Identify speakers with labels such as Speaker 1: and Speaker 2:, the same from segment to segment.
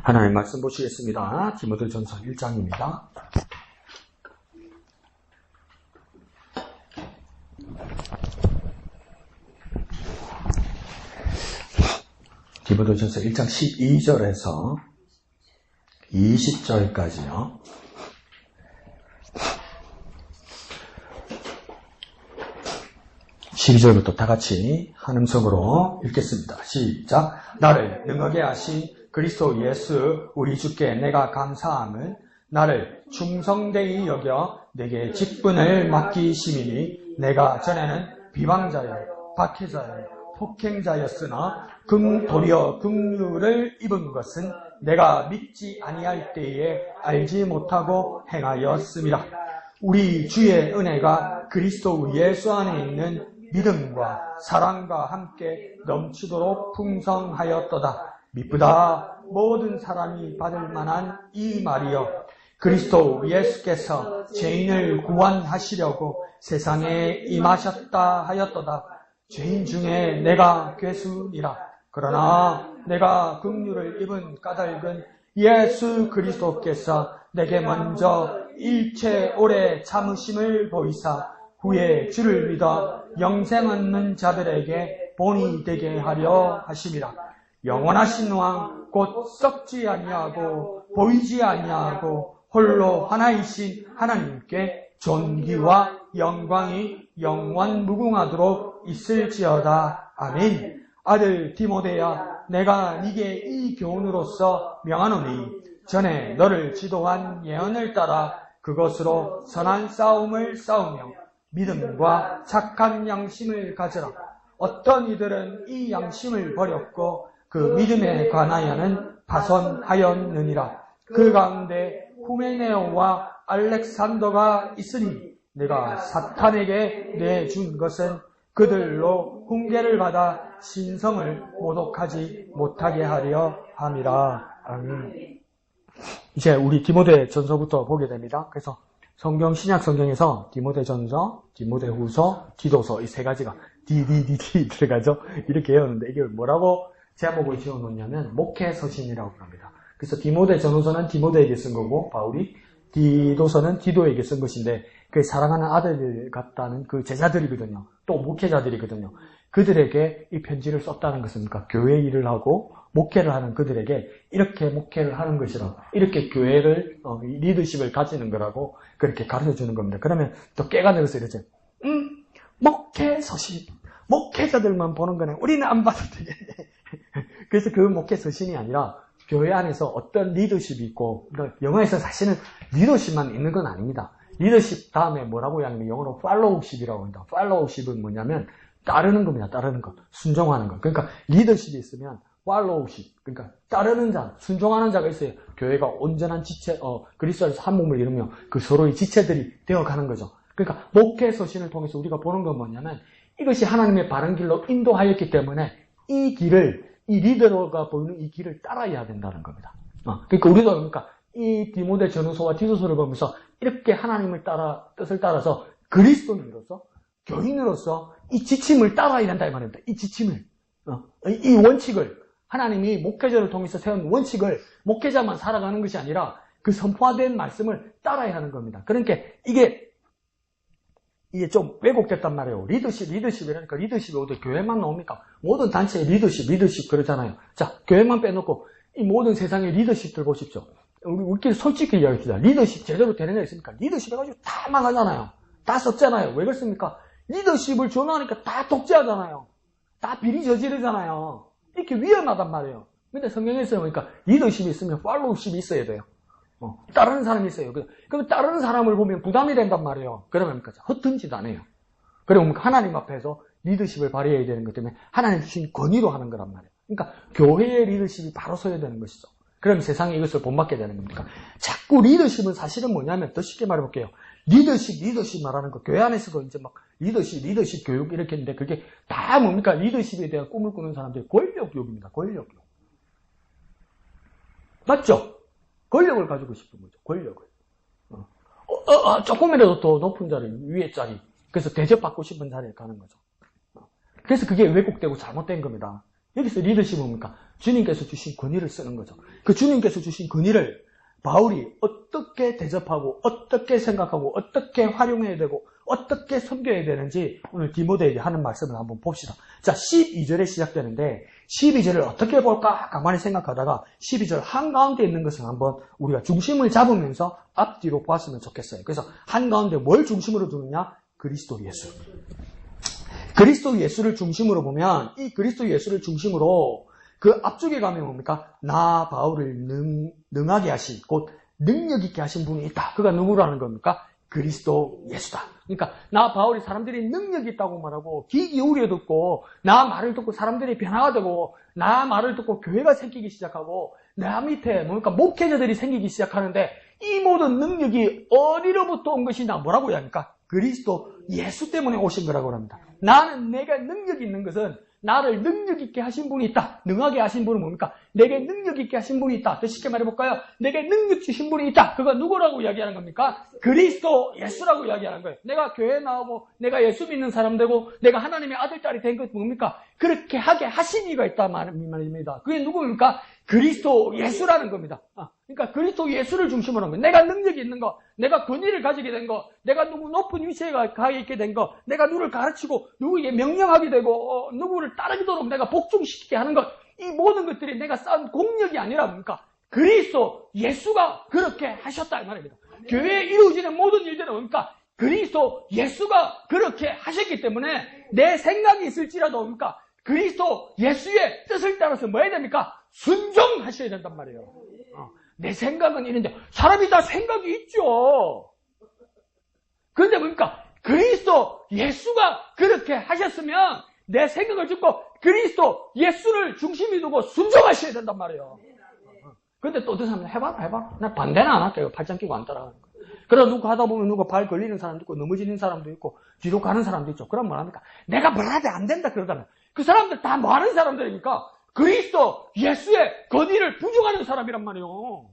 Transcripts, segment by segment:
Speaker 1: 하나님 말씀 보시겠습니다. 디모데전서 1장입니다. 디모데전서 1장 12절에서 20절까지요. (12절부터) 다 같이 한 음성으로 읽겠습니다. 시작. 나를 능하게 하신 그리스도 예수 우리 주께 내가 감사함을 나를 충성되이 여겨 내게 직분을 맡기심이니 내가 전에는 비방자여 박해자여 폭행자였으나 도리어 긍휼을 입은 것은 내가 믿지 아니할 때에 알지 못하고 행하였음이라. 우리 주의 은혜가 그리스도 예수 안에 있는 믿음과 사랑과 함께 넘치도록 풍성하였도다. 미쁘다. 모든 사람이 받을 만한 이 말이여. 그리스도 예수께서 죄인을 구원하시려고 세상에 임하셨다 하였도다. 죄인 중에 내가 괴수니라. 그러나 내가 긍휼을 입은 까닭은 예수 그리스도께서 내게 먼저 일체 오래 참으심을 보이사 후에 주를 믿어 영생 얻는 자들에게 본이 되게 하려 하심이라. 영원하신 왕 곧 썩지 아니하고 보이지 아니하고 홀로 하나이신 하나님께 존귀와 영광이 영원 무궁하도록 있을지어다. 아멘. 아들 디모데야, 내가 네게 이 교훈으로서 명하노니 전에 너를 지도한 예언을 따라 그것으로 선한 싸움을 싸우며 믿음과 착한 양심을 가져라. 어떤 이들은 이 양심을 버렸고 그 믿음에 관하여는 파손하였느니라. 그 가운데 후메네오와 알렉산더가 있으니 내가 사탄에게 내준 것은 그들로 훈계를 받아 신성을 모독하지 못하게 하려 함이라. 아멘. 이제 우리 디모데 전서부터 보게 됩니다. 그래서 신약 성경에서 디모데전서, 디모데후서, 디도서 이 세 가지가 DDDD 들어가죠. 이렇게 외우는데 이게 뭐라고 제목을 지어놓냐면 목회서신이라고 합니다. 그래서 디모데전후서는 디모데에게 쓴 거고 바울이 디도서는 디도에게 쓴 것인데 그 사랑하는 아들 같다는 그 제자들이거든요. 또 목회자들이거든요. 그들에게 이 편지를 썼다는 것은 그러니까 교회 일을 하고 목회를 하는 그들에게 이렇게 목회를 하는 것이라고, 이렇게 교회를 리더십을 가지는 거라고 그렇게 가르쳐주는 겁니다. 그러면 또 깨가 늘어서 이러죠. 목회서신, 목회자들만 보는 거네. 우리는 안 봐도 되겠네. 그래서 그 목회서신이 아니라 교회 안에서 어떤 리더십이 있고, 그러니까 영어에서 사실은 리더십만 있는 건 아닙니다. 리더십 다음에 뭐라고 하냐면 영어로 followship이라고 합니다. followship은 뭐냐면 따르는 겁니다. 따르는 것, 순종하는 것. 그러니까 리더십이 있으면 followship, 그러니까 따르는 자, 순종하는 자가 있어요. 교회가 온전한 지체, 그리스도 안에서 한 몸을 이루며 그 서로의 지체들이 되어가는 거죠. 그러니까 목회서신을 통해서 우리가 보는 건 뭐냐면 이것이 하나님의 바른 길로 인도하였기 때문에 이 리더가 보이는 이 길을 따라야 된다는 겁니다. 그러니까 우리도 그러니까 이 디모데 전후서와 디도서를 보면서 이렇게 하나님을 뜻을 따라서 그리스도인으로서, 교인으로서 이 지침을 따라야 된다 이 말입니다. 이 지침을, 이 원칙을, 하나님이 목회자를 통해서 세운 원칙을 목회자만 살아가는 것이 아니라 그 선포화된 말씀을 따라야 하는 겁니다. 그러니까 이게 좀 왜곡됐단 말이에요. 리더십이라니까 리더십이 어디 교회만 나옵니까? 모든 단체의 리더십 그러잖아요. 자, 교회만 빼놓고 이 모든 세상의 리더십들 보십시오. 우리끼리 솔직히 이야기합시다. 리더십 제대로 되는 애 있습니까? 리더십 해가지고 다 망하잖아요. 다 썩잖아요. 왜 그렇습니까? 리더십을 전하니까 다 독재하잖아요. 다 비리 저지르잖아요. 이렇게 위험하단 말이에요. 근데 성경에서 보니까 리더십이 있으면 팔로우십이 있어야 돼요. 따르는 사람이 있어요. 그럼 따르는 사람을 보면 부담이 된단 말이에요. 그러면 허튼 짓 안 해요. 그러면 하나님 앞에서 리더십을 발휘해야 되는 것 때문에 하나님 주신 권위로 하는 거란 말이에요. 그러니까 교회의 리더십이 바로 서야 되는 것이죠. 그럼 세상에 이것을 본받게 되는 겁니다. 자꾸 리더십은 사실은 뭐냐면 더 쉽게 말해볼게요. 리더십 말하는 거 교회 안에서도 이제 막 리더십 교육 이렇게 했는데 그게 다 뭡니까? 리더십에 대한 꿈을 꾸는 사람들이 권력욕입니다. 권력욕. 맞죠? 권력을 가지고 싶은 거죠. 권력을. 조금이라도 더 높은 자리, 위의 자리. 그래서 대접받고 싶은 자리에 가는 거죠. 그래서 그게 왜곡되고 잘못된 겁니다. 여기서 리더십은 뭡니까? 주님께서 주신 권위를 쓰는 거죠. 그 주님께서 주신 권위를 바울이 어떻게 대접하고 어떻게 생각하고 어떻게 활용해야 되고 어떻게 섬겨야 되는지 오늘 디모데에게 하는 말씀을 한번 봅시다. 자, 12절에 시작되는데 12절을 어떻게 볼까 가만히 생각하다가 12절 한가운데 있는 것을 한번 우리가 중심을 잡으면서 앞뒤로 보았으면 좋겠어요. 그래서 한가운데 뭘 중심으로 두느냐? 그리스도 예수. 그리스도 예수를 중심으로 보면 이 그리스도 예수를 중심으로 그 앞쪽에 가면 뭡니까? 나 바울을 능하게 하신, 곧 능력 있게 하신 분이 있다. 그가 누구라는 겁니까? 그리스도 예수다. 그러니까 나 바울이 사람들이 능력이 있다고 말하고 귀 기울여 듣고 나 말을 듣고 사람들이 변화가 되고 나 말을 듣고 교회가 생기기 시작하고 나 밑에 뭡니까? 목회자들이 생기기 시작하는데 이 모든 능력이 어디로부터 온 것이냐? 뭐라고 해야 합니까? 그리스도 예수 때문에 오신 거라고 합니다. 나는 내가 능력이 있는 것은 나를 능력 있게 하신 분이 있다. 능하게 하신 분은 뭡니까? 내게 능력 있게 하신 분이 있다. 더 쉽게 말해볼까요? 내게 능력 주신 분이 있다. 그가 누구라고 이야기하는 겁니까? 그리스도 예수라고 이야기하는 거예요. 내가 교회에 나오고 내가 예수 믿는 사람 되고 내가 하나님의 아들, 딸이 된 것 뭡니까? 그렇게 하게 하신 이가 있다 말입니다. 그게 누구입니까? 그리스도 예수라는 겁니다. 그러니까 그리스도 예수를 중심으로 하는 거예요. 내가 능력이 있는 거, 내가 권위를 가지게 된 거, 내가 누구 높은 위치에 가 있게 된 거, 내가 누구를 가르치고 누구에게 명령하게 되고 누구를 따르도록 내가 복종시키게 하는 것, 이 모든 것들이 내가 쌓은 공력이 아니라 뭡니까? 그리스도 예수가 그렇게 하셨다 이 말입니다. 교회에 이루어지는 모든 일들은 뭡니까? 그리스도 예수가 그렇게 하셨기 때문에 내 생각이 있을지라도 뭡니까? 그리스도 예수의 뜻을 따라서 뭐 해야 됩니까? 순종하셔야 된단 말이에요. 내 생각은 이런데 사람이 다 생각이 있죠. 그런데 뭡니까? 그리스도 예수가 그렇게 하셨으면 내 생각을 듣고 그리스도 예수를 중심에 두고 순종하셔야 된단 말이에요. 그런데 또 어떤 사람은 해봐라. 나 반대는 안 할게요. 팔짱 끼고 안 따라가는 거. 그러다 누구 하다 보면 누가 발 걸리는 사람도 있고 넘어지는 사람도 있고 뒤로 가는 사람도 있죠. 그럼 뭐합니까? 내가 뭐라도 안 된다 그러잖아요. 그 사람들 다 뭐 하는 사람들이니까 그리스도 예수의 권위를 부정하는 사람이란 말이에요.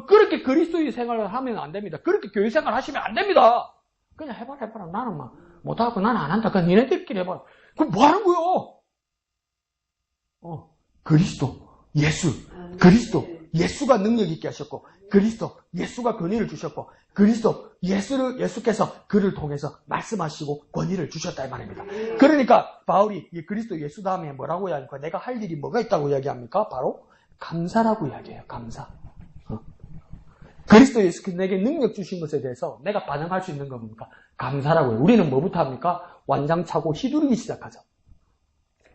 Speaker 1: 그렇게 그리스도의 생활을 하면 안 됩니다. 그렇게 교회 생활 하시면 안 됩니다. 그냥 해봐라. 나는 막 못하고 나는 안 한다. 그냥 니네들끼리 해봐라. 그럼 뭐 하는 거요? 그리스도 예수가 능력 있게 하셨고 그리스도 예수가 권위를 주셨고 그리스도 예수께서 그를 통해서 말씀하시고 권위를 주셨다 이 말입니다. 그러니까 바울이 그리스도 예수 다음에 뭐라고 이야기합니까? 내가 할 일이 뭐가 있다고 이야기합니까? 바로 감사라고 이야기해요. 감사. 그리스도 예수께서 내게 능력 주신 것에 대해서 내가 반응할 수 있는 건 뭡니까? 감사라고 해요. 우리는 뭐부터 합니까? 완장차고 휘두르기 시작하죠.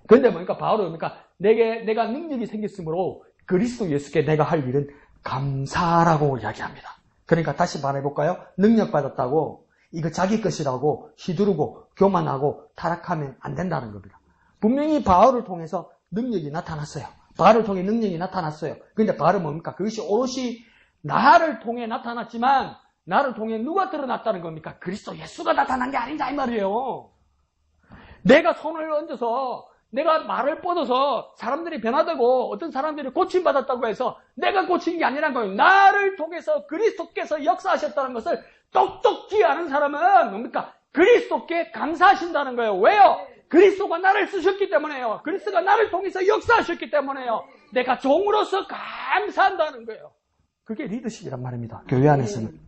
Speaker 1: 그런데 뭡니까? 바울은 뭡니까? 내가 능력이 생겼으므로 그리스도 예수께 내가 할 일은 감사라고 이야기합니다. 그러니까 다시 말해볼까요? 능력 받았다고 이거 자기 것이라고 휘두르고 교만하고 타락하면 안 된다는 겁니다. 분명히 바울을 통해서 능력이 나타났어요. 바울을 통해 능력이 나타났어요. 그런데 바울은 뭡니까? 그것이 오롯이 나를 통해 나타났지만 나를 통해 누가 드러났다는 겁니까? 그리스도 예수가 나타난 게 아니다 이 말이에요. 내가 손을 얹어서 내가 말을 뻗어서 사람들이 변화되고 어떤 사람들이 고침받았다고 해서 내가 고친 게 아니라는 거예요. 나를 통해서 그리스도께서 역사하셨다는 것을 똑똑히 아는 사람은 뭡니까? 그리스도께 감사하신다는 거예요. 왜요? 그리스도가 나를 쓰셨기 때문에요. 그리스도가 나를 통해서 역사하셨기 때문에요. 내가 종으로서 감사한다는 거예요. 그게 리더십이란 말입니다. 교회 안에서는.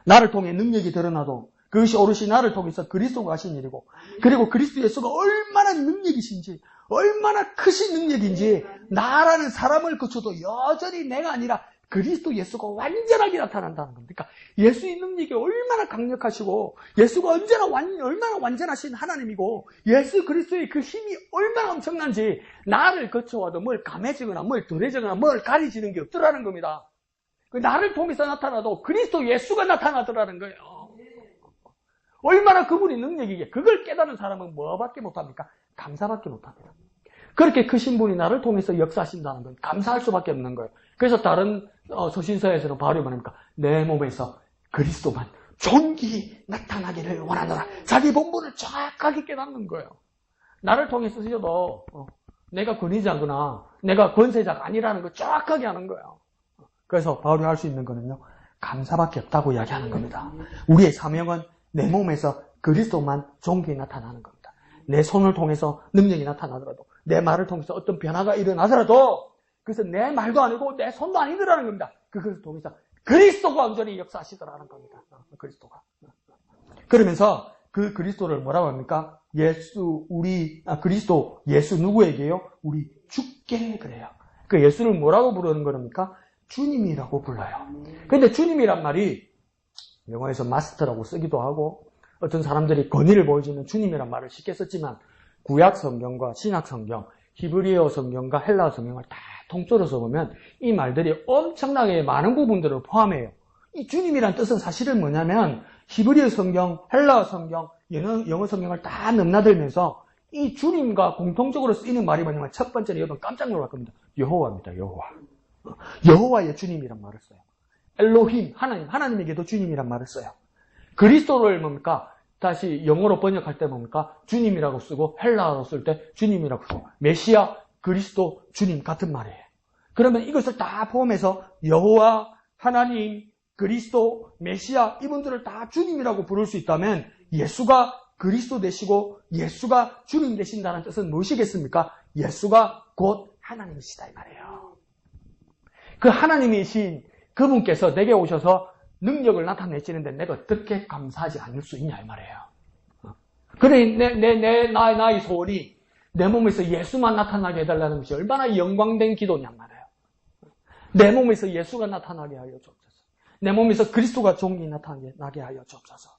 Speaker 1: 나를 통해 능력이 드러나도 그것이 오롯이 나를 통해서 그리스도가 하신 일이고 그리고 그리스도 예수가 얼마나 능력이신지 얼마나 크신 능력인지 나라는 사람을 거쳐도 여전히 내가 아니라 그리스도 예수가 완전하게 나타난다는 겁니다. 그러니까 예수의 능력이 얼마나 강력하시고 예수가 얼마나 완전하신 하나님이고 예수 그리스도의 그 힘이 얼마나 엄청난지 나를 거쳐와도 뭘 감해지거나 뭘 덜해지거나 뭘 가리지는 게 없더라는 겁니다. 나를 통해서 나타나도 그리스도 예수가 나타나더라는 거예요. 얼마나 그분이 능력이게 그걸 깨닫는 사람은 뭐밖에 못합니까? 감사밖에 못합니다. 그렇게 크신 분이 나를 통해서 역사하신다는 건 감사할 수밖에 없는 거예요. 그래서 다른 서신서에서는 바울이 말합니까? 내 몸에서 그리스도만 존귀히 나타나기를 원하노라. 자기 본분을 정확하게 깨닫는 거예요. 나를 통해서 쓰셔도 내가 권위자거나 내가 권세자가 아니라는 걸 정확하게 하는 거예요. 그래서 바울이 할 수 있는 거는요. 감사밖에 없다고 이야기하는 겁니다. 우리의 사명은 내 몸에서 그리스도만 존귀히 나타나는 겁니다. 내 손을 통해서 능력이 나타나더라도, 내 말을 통해서 어떤 변화가 일어나더라도, 그래서 내 말도 아니고 내 손도 아니더라는 겁니다. 그것을 통해서 그리스도가 완전히 역사하시더라는 겁니다. 그리스도가. 그러면서 그 그리스도를 뭐라고 합니까? 그리스도, 예수 누구에게요? 우리 주께 그래요. 그 예수를 뭐라고 부르는 겁니까? 주님이라고 불러요. 근데 주님이란 말이 영어에서 마스터라고 쓰기도 하고, 어떤 사람들이 권위를 보여주는 주님이란 말을 쉽게 썼지만, 구약 성경과 신약 성경, 히브리어 성경과 헬라어 성경을 다 통틀어서 보면 이 말들이 엄청나게 많은 부분들을 포함해요. 이 주님이란 뜻은 사실은 뭐냐면 히브리어 성경, 헬라어 성경, 영어 성경을 다 넘나들면서 이 주님과 공통적으로 쓰이는 말이 뭐냐면 첫 번째는 여러분 깜짝 놀랄 겁니다. 여호와입니다. 여호와. 여호와의 주님이란 말을 써요. 엘로힘, 하나님에게도 주님이란 말을 써요. 그리스도를 뭡니까? 다시 영어로 번역할 때 뭡니까? 주님이라고 쓰고 헬라어로 쓸 때 주님이라고 쓰고 메시아, 그리스도, 주님 같은 말이에요. 그러면 이것을 다 포함해서 여호와, 하나님, 그리스도, 메시아 이분들을 다 주님이라고 부를 수 있다면 예수가 그리스도 되시고 예수가 주님 되신다는 뜻은 무엇이겠습니까? 예수가 곧 하나님이시다 이 말이에요. 그 하나님이신 그분께서 내게 오셔서 능력을 나타내시는데 내가 어떻게 감사하지 않을 수 있냐 이 말이에요. 그래 나의 소원이 내 몸에서 예수만 나타나게 해달라는 것이 얼마나 영광된 기도냐 말이에요. 내 몸에서 예수가 나타나게 하여 주옵소서. 내 몸에서 그리스도가 종이 나타나게 하여 주옵소서.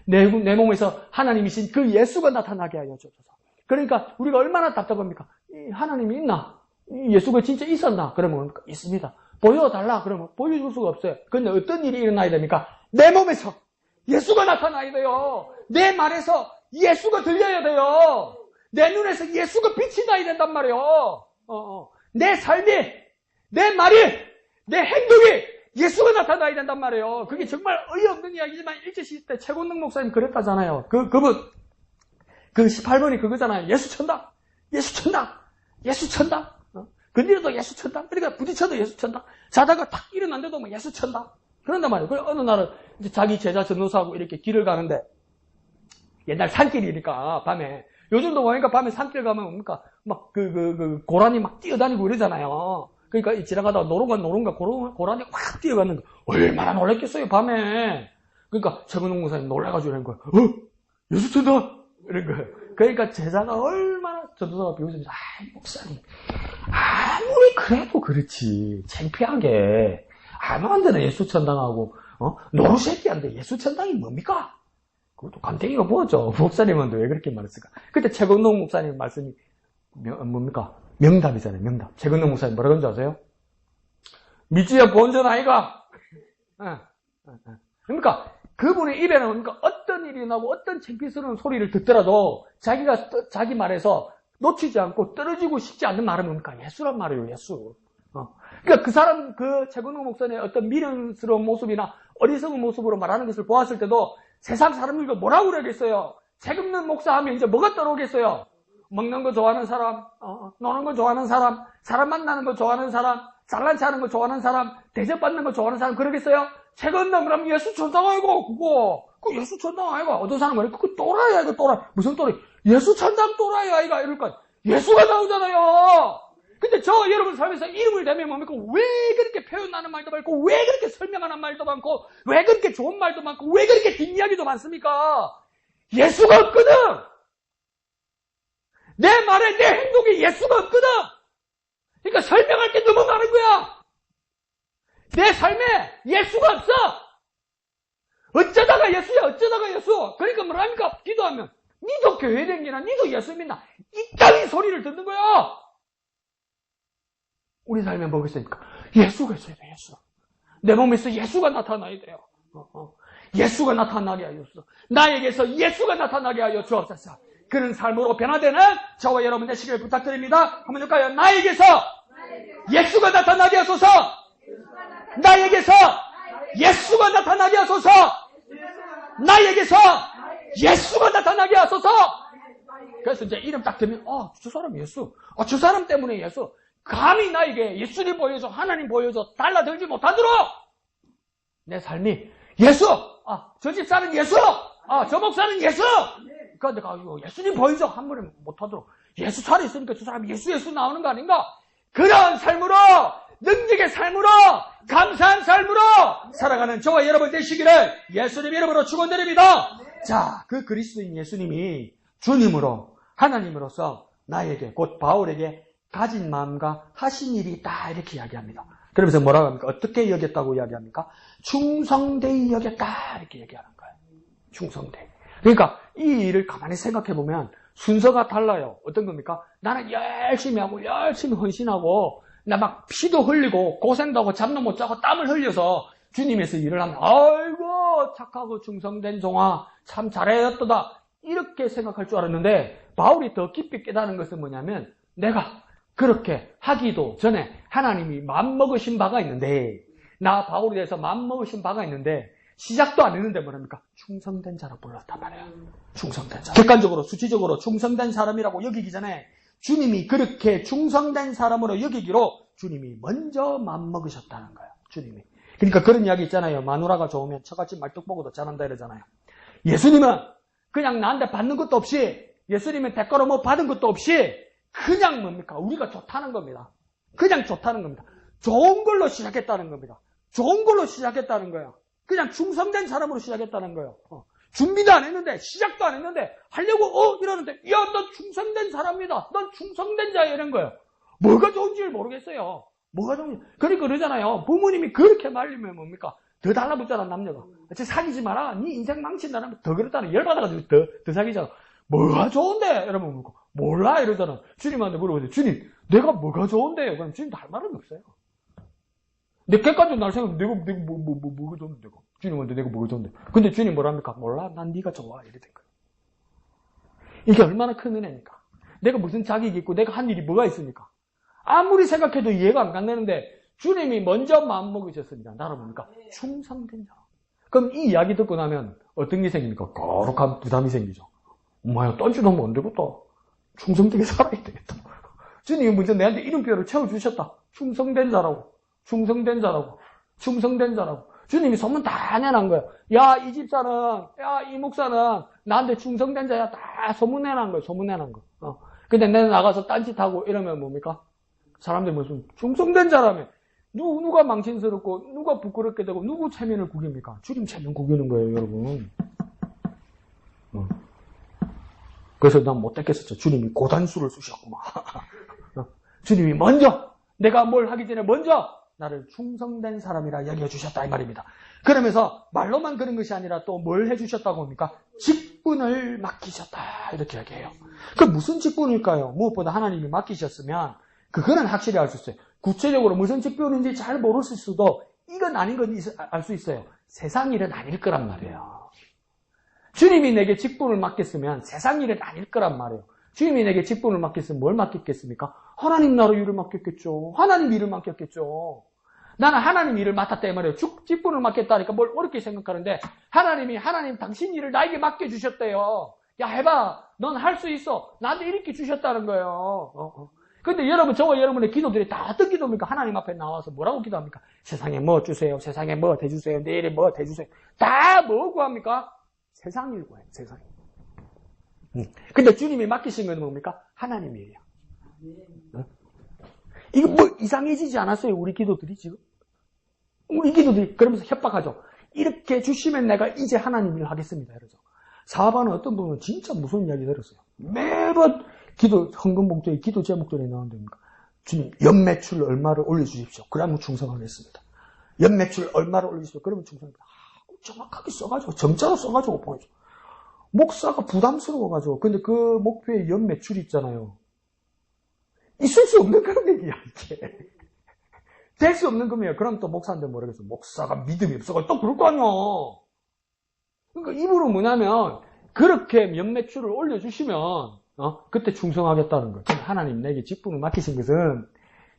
Speaker 1: 내 몸에서 하나님이신 그 예수가 나타나게 하여 주옵소서. 그러니까 우리가 얼마나 답답합니까? 하나님이 있나? 예수가 진짜 있었나? 그러면 있습니다. 보여달라? 그러면 보여줄 수가 없어요. 그런데 어떤 일이 일어나야 됩니까? 내 몸에서 예수가 나타나야 돼요. 내 말에서 예수가 들려야 돼요. 내 눈에서 예수가 빛이 나야 된단 말이에요. 내 삶이, 내 말이, 내 행동이 예수가 나타나야 된단 말이에요. 그게 정말 어이없는 이야기지만 일제시대 때 최곤능 목사님 그랬다잖아요. 그분, 그 18번이 그거잖아요. 예수 천다. 예수 천다. 예수 천다. 건드려도 예수 천다. 그러니까 부딪혀도 예수 천다. 자다가 탁 일어난데도 뭐 예수 천다. 그런단 말이에요. 그래서 어느 날은 이제 자기 제자 전도사하고 이렇게 길을 가는데 옛날 산길이니까 밤에 요즘도 보니까 밤에 산길 가면 뭡니까 막 고라니 막 뛰어다니고 이러잖아요. 그러니까 지나가다가 노른가 고라니 확 뛰어가는 거 얼마나 놀랬겠어요 밤에. 그러니까 최근홍 목사님 놀라가지고 이런 거예요. 예수 천다 이런 거예요. 그러니까 제자가 얼마나 전도사가 비웃으면서 목사님 아무리 그래도 그렇지 창피하게 아무한테나 예수 천당하고 노루새끼한테 예수 천당이 뭡니까? 그것도 감탱이가 뭐죠? 목사님은 왜 그렇게 말했을까? 그때 최근동 목사님 말씀이 뭡니까? 명답이잖아요. 명답. 최근동 목사님 뭐라 그런지 아세요? 미주야 본전 아이가? 그러니까 그분의 입에는 뭡니까? 어떤 일이 나고 어떤 창피스러운 소리를 듣더라도 자기 말에서 놓치지 않고 떨어지고 싶지 않는 말은 뭡니까? 예수란 말이에요. 예수. 그러니까 그 사람, 그 최근동 목사님의 어떤 미련스러운 모습이나 어리석은 모습으로 말하는 것을 보았을 때도 세상 사람들과 뭐라고 그러겠어요? 책 없는 목사 하면 이제 뭐가 떠오르겠어요? 먹는 거 좋아하는 사람, 노는 거 좋아하는 사람, 사람 만나는 거 좋아하는 사람, 잘난 체하는 거 좋아하는 사람, 대접받는 거 좋아하는 사람 그러겠어요? 책 없는 그럼 예수 천당 아이고 그거 예수 천당 아이가 어떤 사람 말해? 그거 또라이야 이거 또라이. 무슨 또라이? 예수 천당 또라이 아이가 이럴 거 예수가 나오잖아요. 근데 저 여러분 삶에서 이름을 대면 뭡니까? 왜 그렇게 표현하는 말도 많고, 왜 그렇게 설명하는 말도 많고, 왜 그렇게 좋은 말도 많고, 왜 그렇게 뒷이야기도 많습니까? 예수가 없거든! 내 말에, 내 행동에 예수가 없거든! 그러니까 설명할 게 너무 많은 거야! 내 삶에 예수가 없어! 어쩌다가 예수야, 어쩌다가 예수! 그러니까 뭐랍니까? 기도하면, 니도 교회 댕기나, 니도 예수 믿나? 이 따위 소리를 듣는 거야! 우리 삶에 뭐가 있습니까? 예수가 있어야 돼, 예수. 내 몸에서 예수가 나타나야 돼요. 예수가 나타나게 하여 주옵소서. 나에게서 예수가 나타나게 하여 주옵소서. 그런 삶으로 변화되는 저와 여러분 되시길 부탁드립니다. 한번 볼까요? 나에게서 예수가 나타나게 하소서. 나에게서 예수가 나타나게 하소서. 나에게서 예수가 나타나게 하소서. 그래서 이제 이름 딱 들으면 저 사람 예수. 저 사람 때문에 예수. 감히 나에게 예수님 보여줘, 하나님 보여줘, 달라들지 못하도록 내 삶이 예수! 저 집사는 예수! 저 목사는 예수! 그러니까 내가 예수님 보이죠? 한 번에 못하도록. 예수 살아있으니까 저 사람이 예수 나오는 거 아닌가? 그런 삶으로, 능력의 삶으로, 감사한 삶으로 살아가는 저와 여러분 되시기를 예수님 이름으로 축원드립니다. 자, 그 그리스도인 예수님이 주님으로, 하나님으로서 나에게, 곧 바울에게 가진 마음과 하신 일이 있다, 이렇게 이야기합니다. 그러면서 뭐라고 합니까? 어떻게 여겼다고 이야기합니까? 충성되이 여겼다, 이렇게 얘기하는 거예요. 충성되이. 그러니까 이 일을 가만히 생각해 보면 순서가 달라요. 어떤 겁니까? 나는 열심히 하고 열심히 헌신하고 나 막 피도 흘리고 고생도 하고 잠도 못 자고 땀을 흘려서 주님에서 일을 하면 아이고 착하고 충성된 종아 참 잘했도다 이렇게 생각할 줄 알았는데 바울이 더 깊이 깨달은 것은 뭐냐면 내가 그렇게 하기도 전에 하나님이 마음먹으신 바가 있는데 나 바울에 대해서 마음먹으신 바가 있는데 시작도 안 했는데 뭐랍니까? 충성된 자로 불렀단 말이에요. 충성된 자. 객관적으로 수치적으로 충성된 사람이라고 여기기 전에 주님이 그렇게 충성된 사람으로 여기기로 주님이 먼저 마음먹으셨다는 거예요. 주님이. 그러니까 그런 이야기 있잖아요. 마누라가 좋으면 처갓집 말뚝 보고도 잘한다 이러잖아요. 예수님은 그냥 나한테 받는 것도 없이 예수님은 대가로 뭐 받은 것도 없이 그냥 뭡니까? 우리가 좋다는 겁니다. 그냥 좋다는 겁니다. 좋은 걸로 시작했다는 겁니다. 좋은 걸로 시작했다는 거예요. 그냥 충성된 사람으로 시작했다는 거예요. 준비도 안 했는데, 시작도 안 했는데, 하려고, 이러는데, 야, 너 충성된 사람이다. 넌 충성된 자야, 이런 거예요. 뭐가 좋은지를 모르겠어요. 뭐가 좋은지. 그러니까 그러잖아요. 부모님이 그렇게 말리면 뭡니까? 더 달라붙잖아, 남녀가. 쟤 사귀지 마라. 네 인생 망친다는 더 그렇다는 열받아가지고 더 사귀잖아. 뭐가 좋은데? 이러면 뭡니까? 몰라, 이러잖아. 주님한테 물어보세요. 주님, 내가 뭐가 좋은데요? 그럼 주님도 할 말은 없어요. 내 객관적으로 날 생각하면 내가 뭐가 좋은데 내가 주님한테 내가 뭐가 좋은데 근데 주님 뭐랍니까? 몰라 난 네가 좋아 이래 된 거예요. 이게 얼마나 큰 은혜입니까? 내가 무슨 자격이 있고 내가 한 일이 뭐가 있습니까? 아무리 생각해도 이해가 안 간다는데 주님이 먼저 마음먹으셨습니다. 나는 뭡니까? 충성된 자. 그럼 이 이야기 듣고 나면 어떤 게 생깁니까? 거룩한 부담이 생기죠. 엄마야 던지놓으면 안 되겠다. 충성되게 살아야 되겠다. 주님이 먼저 내한테 이름표를 채워주셨다. 충성된 자라고. 충성된 자라고. 충성된 자라고. 주님이 소문 다 내놓은 거예요. 야, 이 집사는, 야, 이 목사는 나한테 충성된 자야. 다 소문 내놓은 거예요. 소문 내놓은 거. 근데 내가 나가서 딴짓하고 이러면 뭡니까? 사람들이 무슨 충성된 자라며. 누가 망신스럽고, 누가 부끄럽게 되고, 누구 체면을 구깁니까? 주님 체면 구기는 거예요, 여러분. 그래서 난 못됐겠었죠. 주님이 고단수를 쓰셨구만. 주님이 먼저, 내가 뭘 하기 전에 먼저, 나를 충성된 사람이라 여겨주셨다 이 말입니다. 그러면서 말로만 그런 것이 아니라 또 뭘 해주셨다고 합니까? 직분을 맡기셨다 이렇게 얘기해요. 그 무슨 직분일까요? 무엇보다 하나님이 맡기셨으면 그거는 확실히 알 수 있어요. 구체적으로 무슨 직분인지 잘 모르실 수도 이건 아닌 건 알 수 있어요. 세상 일은 아닐 거란 말이에요. 주님이 내게 직분을 맡겼으면 세상 일은 아닐 거란 말이에요. 주님이 내게 직분을 맡겼으면 뭘 맡겼겠습니까? 하나님 나라 일을 맡겼겠죠. 하나님 일을 맡겼겠죠. 나는 하나님 일을 맡았다 이 말이에요. 직분을 맡겼다니까 뭘 어렵게 생각하는데 하나님 당신 일을 나에게 맡겨주셨대요. 야 해봐. 넌 할 수 있어. 나한테 이렇게 주셨다는 거예요. 근데 여러분 저와 여러분의 기도들이 다 어떤 기도입니까? 하나님 앞에 나와서 뭐라고 기도합니까? 세상에 뭐 주세요. 세상에 뭐 대주세요. 내일에 뭐 대주세요. 다 뭐 구합니까? 세상 일 구해요. 세상 일. 근데 주님이 맡기신 건 뭡니까? 하나님 일이에요. 이거 뭐 이상해지지 않았어요? 우리 기도들이 지금? 우리 기도들이 그러면서 협박하죠. 이렇게 주시면 내가 이제 하나님 일을 하겠습니다. 이러죠. 사업하는 어떤 분은 진짜 무서운 이야기 들었어요. 매번 기도 헌금 목적에 기도 제목들이 나온답니까? 주님 연매출 얼마를 올려주십시오. 그러면 충성하겠습니다. 연매출 얼마를 올려주십시오. 그러면 충성합니다. 정확하게 써가지고 정자로 써가지고 보여줘. 목사가 부담스러워가지고 근데 그 목표에 연매출이 있잖아요. 있을 수 없는 그런 얘기야 이게. 될 수 없는 금이에요. 그럼 또 목사한테 뭐라겠어? 목사가 믿음이 없어가지고 또 그럴 거 아니야. 그러니까 입으로 뭐냐면 그렇게 연매출을 올려주시면 그때 충성하겠다는 거예요. 하나님 내게 직분을 맡기신 것은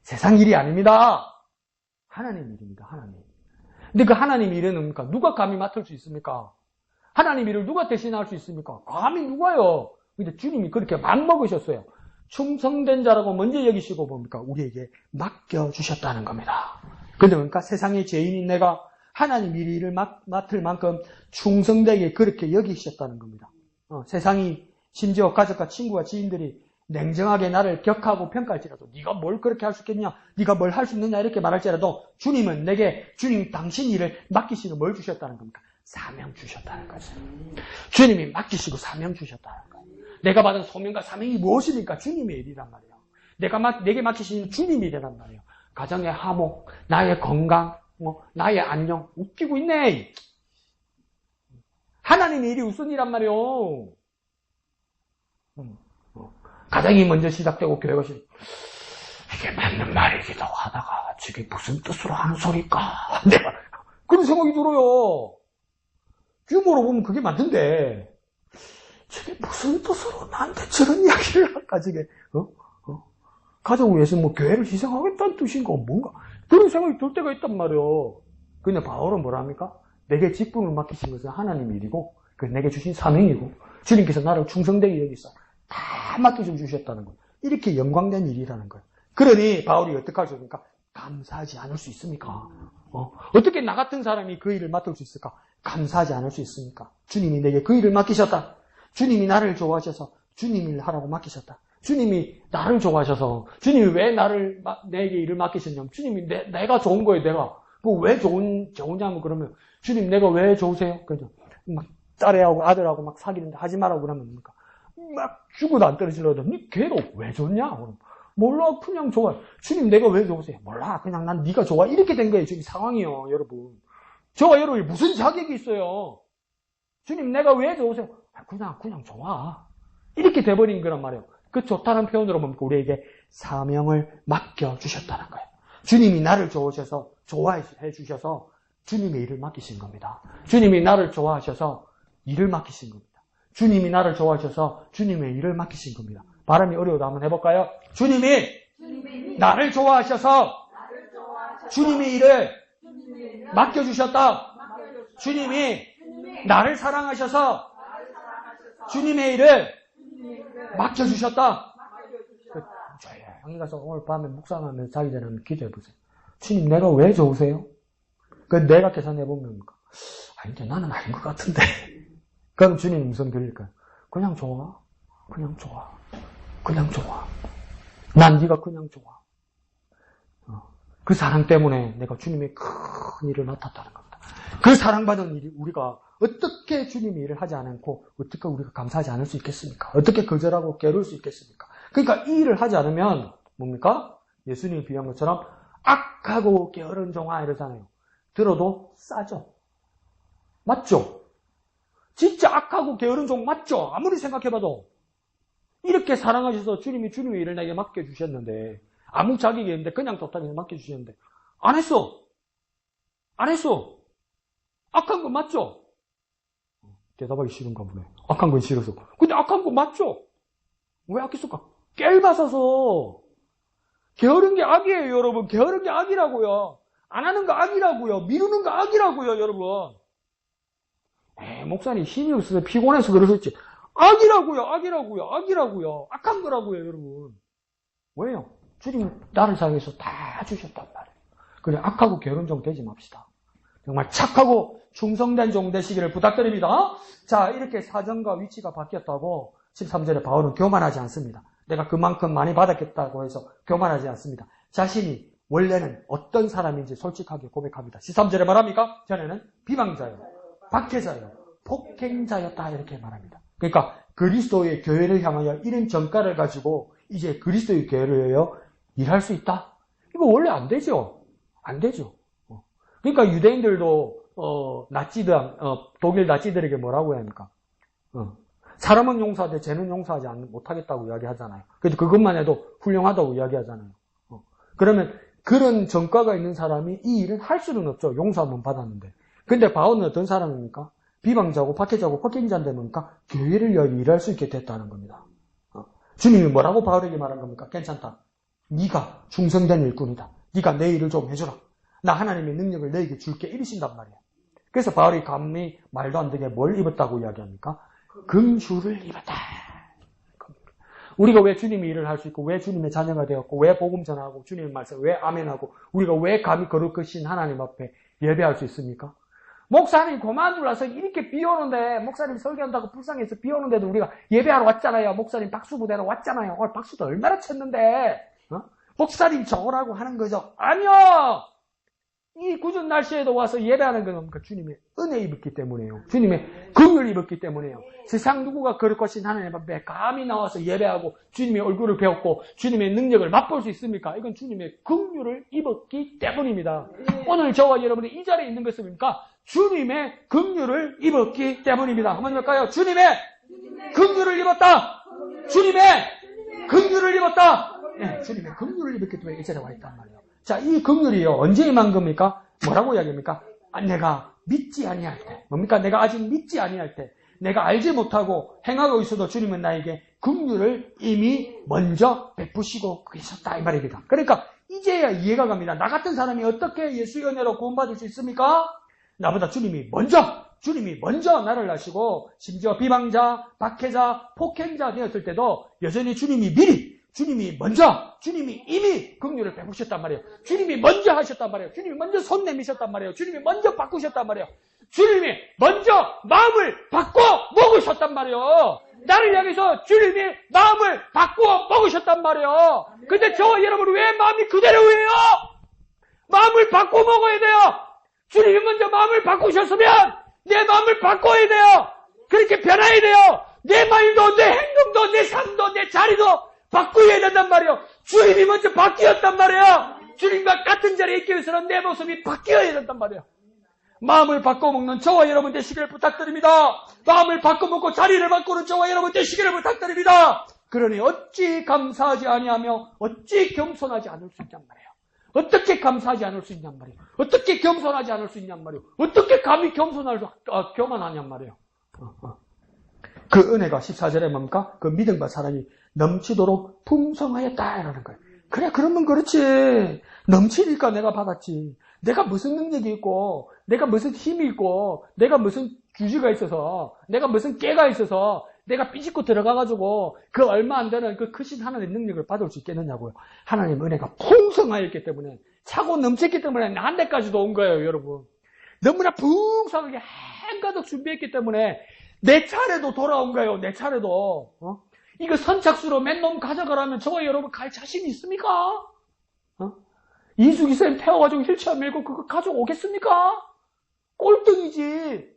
Speaker 1: 세상 일이 아닙니다. 하나님 일입니다. 하나님. 근데 그 하나님 일은 뭡니까? 누가 감히 맡을 수 있습니까? 하나님 일을 누가 대신할 수 있습니까? 감히 누가요? 근데 주님이 그렇게 맘먹으셨어요. 충성된 자라고 먼저 여기시고 뭡니까? 우리에게 맡겨주셨다는 겁니다. 근데 뭡니까? 세상의 죄인인 내가 하나님 일을 맡을 만큼 충성되게 그렇게 여기셨다는 겁니다. 세상이 심지어 가족과 친구와 지인들이 냉정하게 나를 격하고 평가할지라도 네가 뭘 그렇게 할 수 있겠냐, 네가 뭘 할 수 있느냐 이렇게 말할지라도 주님은 내게 주님 당신 일을 맡기시고 뭘 주셨다는 겁니까? 사명 주셨다는 거죠. 주님이 맡기시고 사명 주셨다는 거예요. 내가 받은 소명과 사명이 무엇입니까? 주님의 일이란 말이에요. 내게 맡기신 주님의 일이란 말이에요. 가정의 화목, 나의 건강, 나의 안녕. 웃기고 있네. 하나님의 일이 우선이란 말이에요. 가정이 먼저 시작되고 교회가 이게 맞는 말이기도 하다가 저게 무슨 뜻으로 하는 소리일까? 내가 그런 생각이 들어요. 규모로 보면 그게 맞는데 저게 무슨 뜻으로 나한테 저런 이야기를 할까? 저게 가족을 위해서 교회를 희생하겠다는 뜻인가 뭔가 그런 생각이 들 때가 있단 말이에요. 근데 바울은 뭐라 합니까? 내게 직분을 맡기신 것은 하나님의 일이고 그 내게 주신 사명이고 주님께서 나를 충성되게 여기서 다 맡겨서 주셨다는 거예요. 이렇게 영광된 일이라는 거예요. 그러니 바울이 어떻게 할 수 있습니까? 감사하지 않을 수 있습니까? 어떻게 나 같은 사람이 그 일을 맡을 수 있을까? 감사하지 않을 수 있습니까? 주님이 내게 그 일을 맡기셨다. 주님이 나를 좋아하셔서 주님 일 하라고 맡기셨다. 주님이 나를 좋아하셔서 주님이 왜 내게 일을 맡기셨냐면 주님이 내가 좋은 거예요. 내가 왜 좋으냐면 그러면 주님 내가 왜 좋으세요? 그죠? 막 딸애하고 아들하고 막 사귀는데 하지 말라고 그러면 뭡니까? 막 죽어도 안 떨어지려도 걔가 왜 좋냐? 그럼 몰라 그냥 좋아. 주님 내가 왜 좋으세요? 몰라 그냥 난 네가 좋아. 이렇게 된 거예요. 지금 상황이요 여러분. 저와 여러분이 무슨 자격이 있어요? 주님 내가 왜 좋으세요? 그냥 좋아. 이렇게 돼버린 거란 말이에요. 그 좋다는 표현으로 뭡니까? 우리에게 사명을 맡겨주셨다는 거예요. 주님이 나를 좋아해 주셔서 주님의 일을 맡기신 겁니다. 주님이 나를 좋아하셔서 일을 맡기신 겁니다. 주님이 나를 좋아하셔서 주님의 일을 맡기신 겁니다. 발음이 어려워도 한번 해볼까요? 주님이 나를 좋아하셔서 주님의 일을 맡겨주셨다. 주님이 나를 사랑하셔서 주님의 일을 맡겨주셨다. 조용히 가서 오늘 밤에 묵상하면서 자기 전에 한번 기도해보세요. 주님 내가 왜 좋으세요? 내가 계산해보면 아닌데 나는 아닌 것 같은데. 그럼 주님 무슨 드릴까요? 그냥 좋아. 난 네가 그냥 좋아. 그 사랑 때문에 내가 주님의 큰 일을 맡았다는 겁니다. 그 사랑받은 일이 우리가 어떻게 주님의 일을 하지 않고 어떻게 우리가 감사하지 않을 수 있겠습니까? 어떻게 거절하고 게으를 수 있겠습니까? 그러니까 이 일을 하지 않으면 뭡니까? 예수님이 비유한 것처럼 악하고 게으른 종아 이러잖아요. 들어도 싸죠. 맞죠? 진짜 악하고 게으른 종 맞죠? 아무리 생각해봐도. 이렇게 사랑하셔서 주님이 주님의 일을 내게 맡겨주셨는데 아무 자격이 없는데 그냥 좋다고 맡겨주셨는데 안 했어. 악한 건 맞죠? 대답하기 싫은가 보네. 악한 건 싫어서. 근데 악한 건 맞죠? 왜 악했을까? 깰받아서. 게으른 게 악이에요, 여러분. 게으른 게 악이라고요. 안 하는 거 악이라고요. 미루는 거 악이라고요, 여러분. 목사님 힘이 없어서 피곤해서 그러셨지. 악이라고요. 악한 거라고요, 여러분. 왜요? 주님 나를 사랑해서 다 주셨단 말이에요. 그래 악하고 게으른 종 되지 맙시다. 정말 착하고 충성된 종 되시기를 부탁드립니다. 자, 이렇게 사정과 위치가 바뀌었다고 13절에 바울은 교만하지 않습니다. 내가 그만큼 많이 받았겠다고 해서 교만하지 않습니다. 자신이 원래는 어떤 사람인지 솔직하게 고백합니다. 13절에 말합니까? 전에는 비방자요, 박해자요, 폭행자였다 이렇게 말합니다. 그러니까 그리스도의 교회를 향하여 이런 정가를 가지고 이제 그리스도의 교회를 위하여 일할 수 있다? 이거 원래 안 되죠. 그러니까 유대인들도 독일 나치들에게 뭐라고 해야 합니까? 사람은 용서하되 죄는 용서하지 못하겠다고 이야기하잖아요. 그래도 그것만 해도 훌륭하다고 이야기하잖아요. 그러면 그런 전과가 있는 사람이 이 일을 할 수는 없죠. 용서하면 받았는데. 근데 바울은 어떤 사람입니까? 비방자고 박해자고 폭행자인데 뭡니까? 교회를 위하여 일할 수 있게 됐다는 겁니다. 주님이 뭐라고 바울에게 말한 겁니까? 괜찮다. 네가 충성된 일꾼이다. 네가 내 일을 좀 해주라. 나 하나님의 능력을 너에게 줄게 이러신단 말이야. 그래서 바울이 감히 말도 안 되게 뭘 입었다고 이야기합니까? 금주를 입었다. 우리가 왜 주님의 일을 할 수 있고 왜 주님의 자녀가 되었고 왜 복음 전하고 주님의 말씀 왜 아멘하고 우리가 왜 감히 거룩하신 하나님 앞에 예배할 수 있습니까?
Speaker 2: 목사님 그만둘라서 이렇게 비 오는데, 목사님 설교한다고 불쌍해서 비 오는데도 우리가 예배하러 왔잖아요. 목사님 박수 부대로 왔잖아요. 오늘 박수도 얼마나 쳤는데, 목사님 저거라고 하는 거죠. 아니요! 이 궂은 날씨에도 와서 예배하는 건 뭡니까? 주님의 은혜 입었기 때문에요. 주님의 긍휼 입었기 때문에요. 세상 누구가 그럴 것이 하나님 앞에 감히 나와서 예배하고 주님의 얼굴을 배웠고 주님의 능력을 맛볼 수 있습니까? 이건 주님의 긍휼을 입었기 때문입니다. 오늘 저와 여러분이 이 자리에 있는 것은 뭡니까? 주님의 긍휼을 입었기 때문입니다. 한번 볼까요? 주님의 긍휼을 입었다. 주님의 긍휼을 입었다. 네, 주님의 긍휼을 입었기 때문에 이 자리에 와 있단 말이에요. 자, 이 긍휼이요. 언제 임한 겁니까? 뭐라고 이야기합니까? 내가 믿지 아니할 때. 뭡니까? 내가 아직 믿지 아니할 때. 내가 알지 못하고 행하고 있어도 주님은 나에게 긍휼을 이미 먼저 베푸시고 계셨다 이 말입니다. 그러니까 이제야 이해가 갑니다. 나 같은 사람이 어떻게 예수의 은혜로 구원받을 수 있습니까? 나보다 주님이 먼저 나를 아시고 심지어 비방자, 박해자, 폭행자 되었을 때도 여전히 주님이 먼저, 주님이 이미 긍휼을 베푸셨단 말이에요. 주님이 먼저 하셨단 말이에요. 주님이 먼저 손 내미셨단 말이에요. 주님이 먼저 바꾸셨단 말이에요. 주님이 먼저 마음을 바꿔 먹으셨단 말이에요. 나를 향해서 주님이 마음을 바꾸어 먹으셨단 말이에요. 근데 저와 여러분은 왜 마음이 그대로예요? 마음을 바꿔 먹어야 돼요. 주님이 먼저 마음을 바꾸셨으면 내 마음을 바꿔야 돼요. 그렇게 변해야 돼요. 내 말도, 내 행동도, 내 삶도, 내 자리도 바꾸어야 된단 말이에요. 주님이 먼저 바뀌었단 말이에요. 주님과 같은 자리에 있기 위해서는 내 모습이 바뀌어야 된단 말이에요. 마음을 바꿔먹는 저와 여러분 되시기를 부탁드립니다. 마음을 바꿔먹고 자리를 바꾸는 저와 여러분 되시기를 부탁드립니다. 그러니 어찌 감사하지 아니하며 어찌 겸손하지 않을 수 있냔 말이에요. 어떻게 감사하지 않을 수 있냔 말이에요. 어떻게 겸손하지 않을 수 있냔 말이에요. 어떻게 감히 교만하냔 말이에요. 그 은혜가 14절에 뭡니까? 그 믿음과 사랑이 넘치도록 풍성하였다라는 거예요. 그래, 그러면 그렇지. 넘치니까 내가 받았지. 내가 무슨 능력이 있고, 내가 무슨 힘이 있고, 내가 무슨 주지가 있어서, 내가 무슨 깨가 있어서, 내가 삐집고 들어가가지고, 그 얼마 안 되는 그 크신 하나님의 능력을 받을 수 있겠느냐고요. 하나님의 은혜가 풍성하였기 때문에, 차고 넘쳤기 때문에 한 대까지도 온 거예요, 여러분. 너무나 풍성하게 한가득 준비했기 때문에, 내 차례도 돌아온 거예요, 내 차례도. 이거 선착순으로 맨 놈 가져가라면 저와 여러분 갈 자신 있습니까? 이수기쌤 태워가지고 휠체어 밀고 그거 가져오겠습니까? 꼴등이지.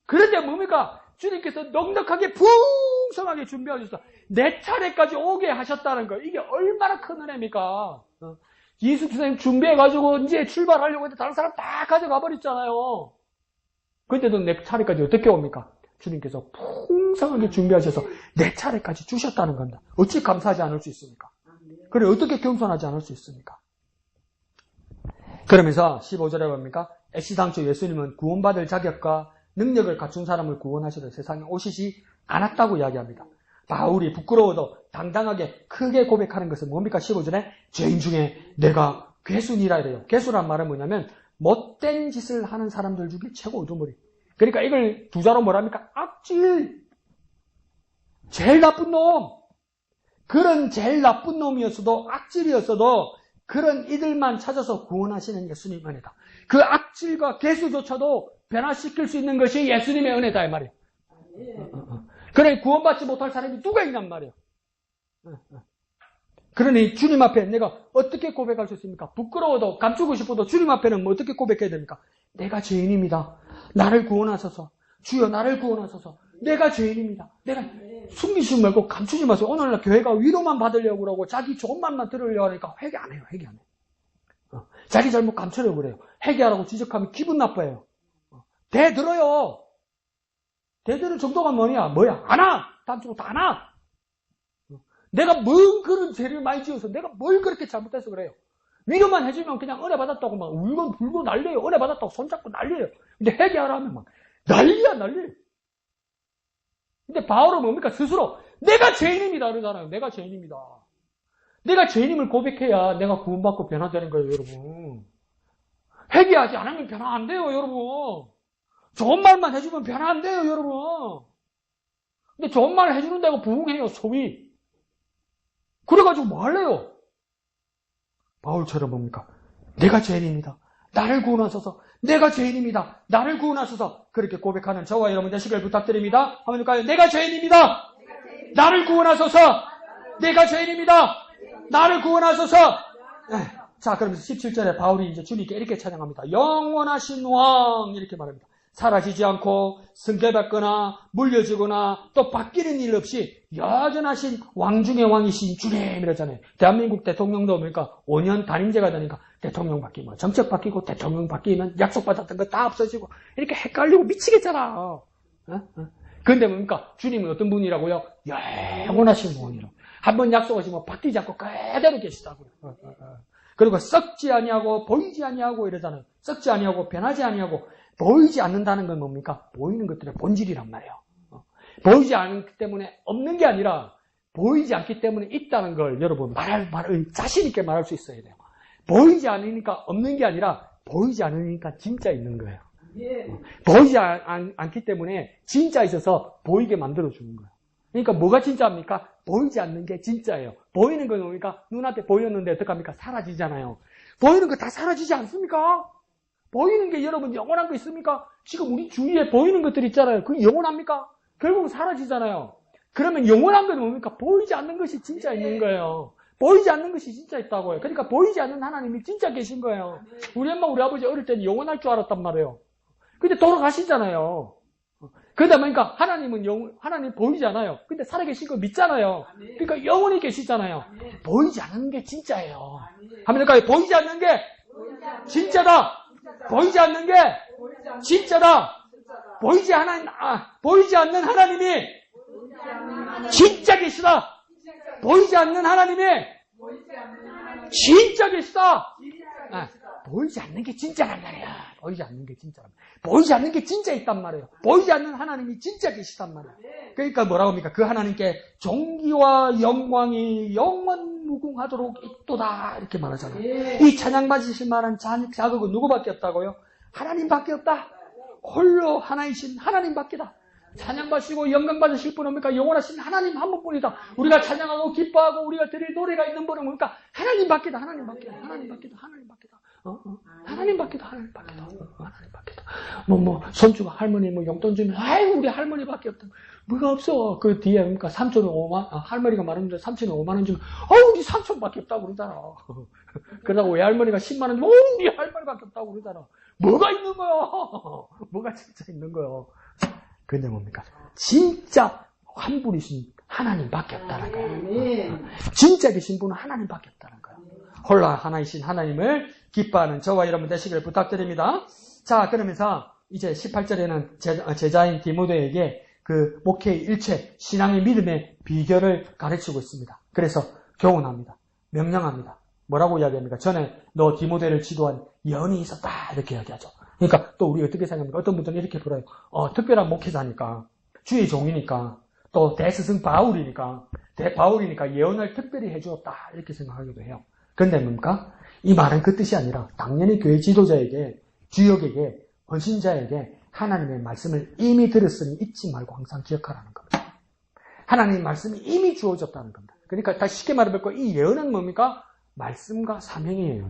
Speaker 2: 그런데 뭡니까? 주님께서 넉넉하게 풍성하게 준비하셔서 내 차례까지 오게 하셨다는 거. 이게 얼마나 큰 은혜입니까? 이수기쌤 준비해가지고 이제 출발하려고 했는데 다른 사람 다 가져가 버렸잖아요. 그런데도 내 차례까지 어떻게 옵니까? 주님께서 풍성하게 준비하셔서 내 차례까지 주셨다는 겁니다. 어찌 감사하지 않을 수 있습니까? 그래 어떻게 겸손하지 않을 수 있습니까? 그러면서 15절에 뭡니까? 애시당초 예수님은 구원받을 자격과 능력을 갖춘 사람을 구원하시러 세상에 오시지 않았다고 이야기합니다. 바울이 부끄러워도 당당하게 크게 고백하는 것은 뭡니까? 15절에 죄인 중에 내가 괴순이라 이래요. 괴수란 말은 뭐냐면 못된 짓을 하는 사람들 중에 최고 우두머리. 그러니까 이걸 두자로 뭐랍니까? 악질. 제일 나쁜 놈. 그런 제일 나쁜 놈이었어도 악질이었어도 그런 이들만 찾아서 구원하시는 예수님의 은혜다. 그 악질과 괴수조차도 변화시킬 수 있는 것이 예수님의 은혜다 이 말이에요. 그러니 구원받지 못할 사람이 누가 있냔 말이에요. 그러니 주님 앞에 내가 어떻게 고백할 수 있습니까? 부끄러워도 감추고 싶어도 주님 앞에는 뭐 어떻게 고백해야 됩니까? 내가 죄인입니다. 나를 구원하소서. 주여 나를 구원하소서. 내가 죄인입니다. 내가 숨기지 말고 감추지 마세요. 오늘날 교회가 위로만 받으려고 그러고 자기 좋은 말만 들으려고 하니까 회개 안 해요. 회개 안 해요. 자기 잘못 감추려고 그래요. 회개하라고 지적하면 기분 나빠요. 대들어요. 대들은 정도가 뭐야? 안 와. 다음 주부터 안 와. 내가 뭔 그런 죄를 많이 지어서 내가 뭘 그렇게 잘못해서 그래요. 위로만 해주면 그냥 은혜 받았다고 막 울고 불고 난리예요. 은혜 받았다고 손잡고 난리예요. 근데 회개하라 하면 막 난리야 난리. 근데 바울은 뭡니까? 스스로 내가 죄인입니다 그러잖아요. 내가 죄인입니다. 내가 죄인임을 고백해야 내가 구원받고 변화되는 거예요 여러분. 회개하지 않으면 변화 안 돼요 여러분. 좋은 말만 해주면 변화 안 돼요 여러분. 근데 좋은 말 해주는다고 부흥해요 소위. 그래가지고 뭐 할래요? 바울처럼 뭡니까? 내가 죄인입니다. 나를 구원하소서. 내가 죄인입니다. 나를 구원하소서. 그렇게 고백하는 저와 여러분 되시길 부탁드립니다. 한번 볼까요? 내가 죄인입니다. 나를 구원하소서. 내가 죄인입니다. 나를 구원하소서. 자, 그러면서 17절에 바울이 이제 주님께 이렇게 찬양합니다. 영원하신 왕 이렇게 말합니다. 사라지지 않고 승계받거나 물려주거나 또 바뀌는 일 없이 여전하신 왕 중의 왕이신 주님 이러잖아요. 대한민국 대통령도 뭡니까? 5년 단임제가 되니까 대통령 바뀌고 정책 바뀌고 대통령 바뀌면 약속받았던 거 다 없어지고 이렇게 헷갈리고 미치겠잖아. 그런데 뭡니까? 주님은 어떤 분이라고요? 영원하신 왕이라고. 한번 약속하시면 바뀌지 않고 그대로 계시다고요. 그리고 썩지 아니하고 보이지 아니하고 이러잖아요. 썩지 아니하고 변하지 아니하고 보이지 않는다는 건 뭡니까? 보이는 것들의 본질이란 말이에요. 보이지 않기 때문에 없는 게 아니라 보이지 않기 때문에 있다는 걸 여러분 자신 있게 말할 수 있어야 돼요. 보이지 않으니까 없는 게 아니라 보이지 않으니까 진짜 있는 거예요. 보이지 않기 때문에 진짜 있어서 보이게 만들어주는 거예요. 그러니까 뭐가 진짜입니까? 보이지 않는 게 진짜예요. 보이는 건 뭡니까? 눈앞에 보였는데 어떡합니까? 사라지잖아요. 보이는 거 다 사라지지 않습니까? 보이는 게 여러분 영원한 거 있습니까? 지금 우리 주위에 보이는 것들 있잖아요. 그게 영원합니까? 결국 사라지잖아요. 그러면 영원한 건 뭡니까? 보이지 않는 것이 진짜 있는 거예요. 보이지 않는 것이 진짜 있다고요. 그러니까 보이지 않는 하나님이 진짜 계신 거예요. 우리 엄마, 우리 아버지 어릴 때는 영원할 줄 알았단 말이에요. 근데 돌아가시잖아요. 그러다 보니까 하나님 보이지 않아요. 근데 살아계신 거 믿잖아요. 그러니까 영원히 계시잖아요. 보이지 않는 게 진짜예요. 하면까지 보이지 않는 게 진짜다. 보이지 않는 게 진짜다. 보이지 않는 하나님이 진짜 계시다. 보이지 않는 하나님이 진짜 계시다. 보이지 않는 게 진짜란 말이야. 보이지 않는 게 진짜란 말이야. 보이지 않는 게 진짜 있단 말이에요. 보이지 않는 하나님이 진짜 계시단 말이에요. 그러니까 뭐라고 합니까? 그 하나님께 존귀와 영광이 영원 무궁하도록 있도다 이렇게 말하잖아요. 이 찬양 받으실 만한 자격은 누구밖에 없다고요? 하나님밖에 없다. 홀로 하나이신 하나님밖에다. 찬양 받으시고 영광 받으실 분은 뭡니까? 영원하신 하나님 한 분뿐이다. 우리가 찬양하고 기뻐하고 우리가 드릴 노래가 있는 분은 뭡니까? 하나님밖에다. 하나님밖에다. 하나님밖에다. 하나님밖에다. 하나님밖에다. 하나님밖에다. 하나님밖에다. 손주가 할머니 용돈 주면 아유 우리 할머니밖에 없다. 뭐가 없어. 그 뒤에 뭡니까? 삼촌은 5만 할머니가 말하는데 삼촌이 5만 원 주면 우리 삼촌밖에 없다고 그러잖아. 그러다가 외할머니가 10만 원 주면 우리 할머니밖에 없다고 그러잖아. 뭐가 있는 거야? 뭐가 진짜 있는 거야? 근데 뭡니까? 진짜 한 분이신 하나님밖에 없다는 거예요. 진짜 계신 분은 하나님밖에 없다는 거예요. 홀로 하나이신 하나님을 기뻐하는 저와 여러분 되시길 부탁드립니다. 자, 그러면서 이제 18절에는 제자인 디모데에게 그 목회의 일체, 신앙의 믿음의 비결을 가르치고 있습니다. 그래서 교훈합니다. 명령합니다. 뭐라고 이야기합니까? 전에 너 디모데를 지도한 예언이 있었다 이렇게 이야기하죠. 그러니까 또 우리 어떻게 생각합니까? 어떤 분들은 이렇게 불어요. 특별한 목회자니까, 주의 종이니까, 또 대스승 바울이니까 예언을 특별히 해주었다 이렇게 생각하기도 해요. 그런데 뭡니까? 이 말은 그 뜻이 아니라 당연히 교회 지도자에게, 주역에게, 헌신자에게 하나님의 말씀을 이미 들었으니 잊지 말고 항상 기억하라는 겁니다. 하나님의 말씀이 이미 주어졌다는 겁니다. 그러니까 다시 쉽게 말해볼까? 이 예언은 뭡니까? 말씀과 사명이에요.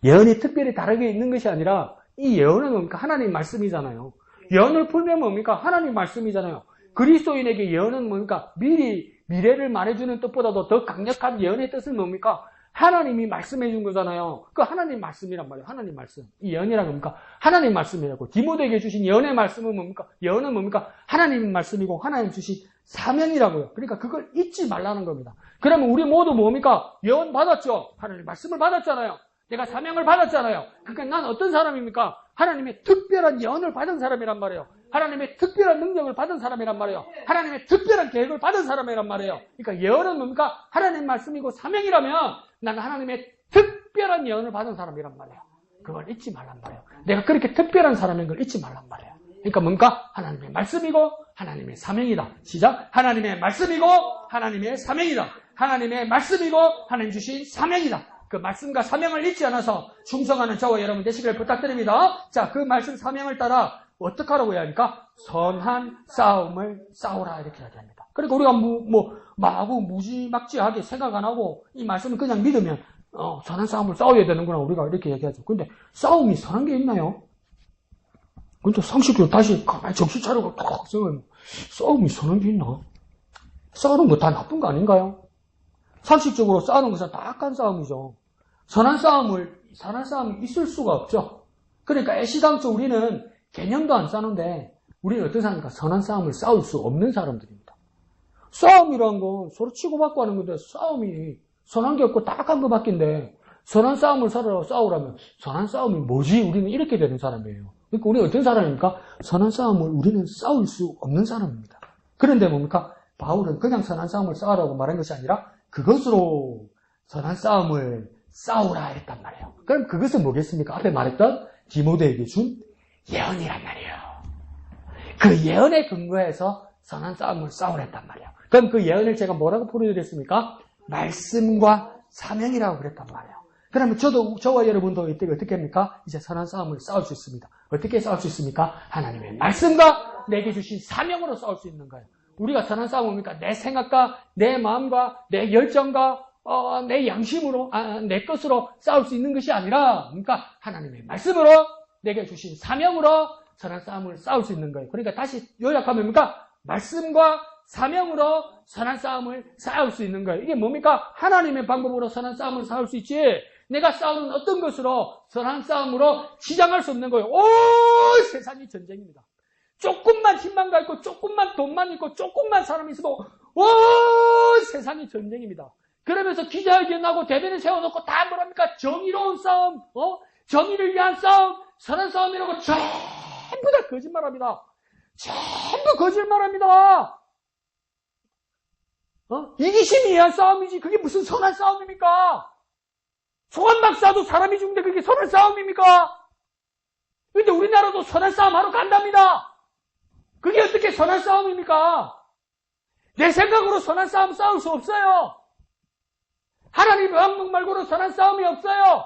Speaker 2: 예언이 특별히 다르게 있는 것이 아니라 이 예언은 뭡니까? 하나님 말씀이잖아요. 예언을 풀면 뭡니까? 하나님 말씀이잖아요. 그리스도인에게 예언은 뭡니까? 미래를 말해주는 뜻보다도 더 강력한 예언의 뜻은 뭡니까? 하나님이 말씀해 준 거잖아요. 그 하나님 말씀이란 말이에요. 하나님 말씀. 이 예언이란 뭡니까? 하나님 말씀이라고. 디모데에게 주신 예언의 말씀은 뭡니까? 예언은 뭡니까? 하나님 말씀이고 하나님 주신 사명이라고요. 그러니까 그걸 잊지 말라는 겁니다. 그러면 우리 모두 뭡니까? 예언 받았죠? 하나님 말씀을 받았잖아요. 내가 사명을 받았잖아요. 그러니까 난 어떤 사람입니까? 하나님의 특별한 예언을 받은 사람이란 말이에요. 하나님의 특별한 능력을 받은 사람이란 말이에요. 하나님의 특별한 계획을 받은 사람이란 말이에요. 그러니까 예언은 뭡니까? 하나님 말씀이고 사명이라면 나는 하나님의 특별한 예언을 받은 사람이란 말이에요. 그걸 잊지 말란 말이에요. 내가 그렇게 특별한 사람인 걸 잊지 말란 말이에요. 그러니까 뭔가 하나님의 말씀이고 하나님의 사명이다. 시작. 하나님의 말씀이고 하나님의 사명이다. 하나님의 말씀이고 하나님 주신 사명이다. 그 말씀과 사명을 잊지 않아서 충성하는 저와 여러분 되시길 부탁드립니다. 자, 그 말씀 사명을 따라 어떻게 하라고 해야 합니까? 선한 싸움을 싸우라 이렇게 이야기합니다. 그러니까 우리가 마구 무지막지하게 생각 안 하고 이 말씀을 그냥 믿으면 선한 싸움을 싸워야 되는구나 우리가 이렇게 얘기하죠. 근데 싸움이 선한 게 있나요? 근데 상식적으로 다시 가만히 정신 차리고 딱 생각하면 싸움이 선한 게 있나? 싸우는 거 다 나쁜 거 아닌가요? 상식적으로 싸우는 것은 다 악한 싸움이죠. 선한 싸움이 있을 수가 없죠. 그러니까 애시당초 우리는 개념도 안 싸는데 우리는 어떤 사람입니까? 선한 싸움을 싸울 수 없는 사람들입니다. 싸움이란 건 서로 치고받고 하는 건데 싸움이 선한 게 없고 다 악한 것밖인데 선한 싸움을 싸우라면 선한 싸움이 뭐지? 우리는 이렇게 되는 사람이에요. 그러니까 우리는 어떤 사람입니까? 선한 싸움을 우리는 싸울 수 없는 사람입니다. 그런데 뭡니까? 바울은 그냥 선한 싸움을 싸우라고 말한 것이 아니라 그것으로 선한 싸움을 싸우라 했단 말이에요. 그럼 그것은 뭐겠습니까? 앞에 말했던 디모데에게 준 예언이란 말이에요. 그 예언에 근거해서 선한 싸움을 싸우라 했단 말이에요. 그럼 그 예언을 제가 뭐라고 풀어드렸습니까? 말씀과 사명이라고 그랬단 말이에요. 그러면 저와 여러분도 이때 어떻게 합니까? 이제 선한 싸움을 싸울 수 있습니다. 어떻게 싸울 수 있습니까? 하나님의 말씀과 내게 주신 사명으로 싸울 수 있는 거예요. 우리가 선한 싸움은 뭡니까? 내 생각과 내 마음과 내 열정과 내 양심으로 내 것으로 싸울 수 있는 것이 아니라 그러니까 하나님의 말씀으로 내게 주신 사명으로 선한 싸움을 싸울 수 있는 거예요. 그러니까 다시 요약하면 뭡니까? 말씀과 사명으로 선한 싸움을 싸울 수 있는 거예요. 이게 뭡니까? 하나님의 방법으로 선한 싸움을 싸울 수 있지 내가 싸우는 어떤 것으로 선한 싸움으로 지장할 수 없는 거예요. 온 세상이 전쟁입니다. 조금만 힘만 가있고 조금만 돈만 있고 조금만 사람이 있어도 온 세상이 전쟁입니다. 그러면서 기자회견하고 대변을 세워놓고 다 뭐랍니까? 정의로운 싸움, 정의를 위한 싸움, 선한 싸움이라고 전부 다 거짓말합니다. 전부 거짓말합니다. 이기심이 위한 싸움이지 그게 무슨 선한 싸움입니까? 소환 박사도 사람이 죽는데 그게 선한 싸움입니까? 근데 우리나라도 선한 싸움 하러 간답니다. 그게 어떻게 선한 싸움입니까? 내 생각으로 선한 싸움 싸울 수 없어요. 하나님의 방법 말고는 선한 싸움이 없어요.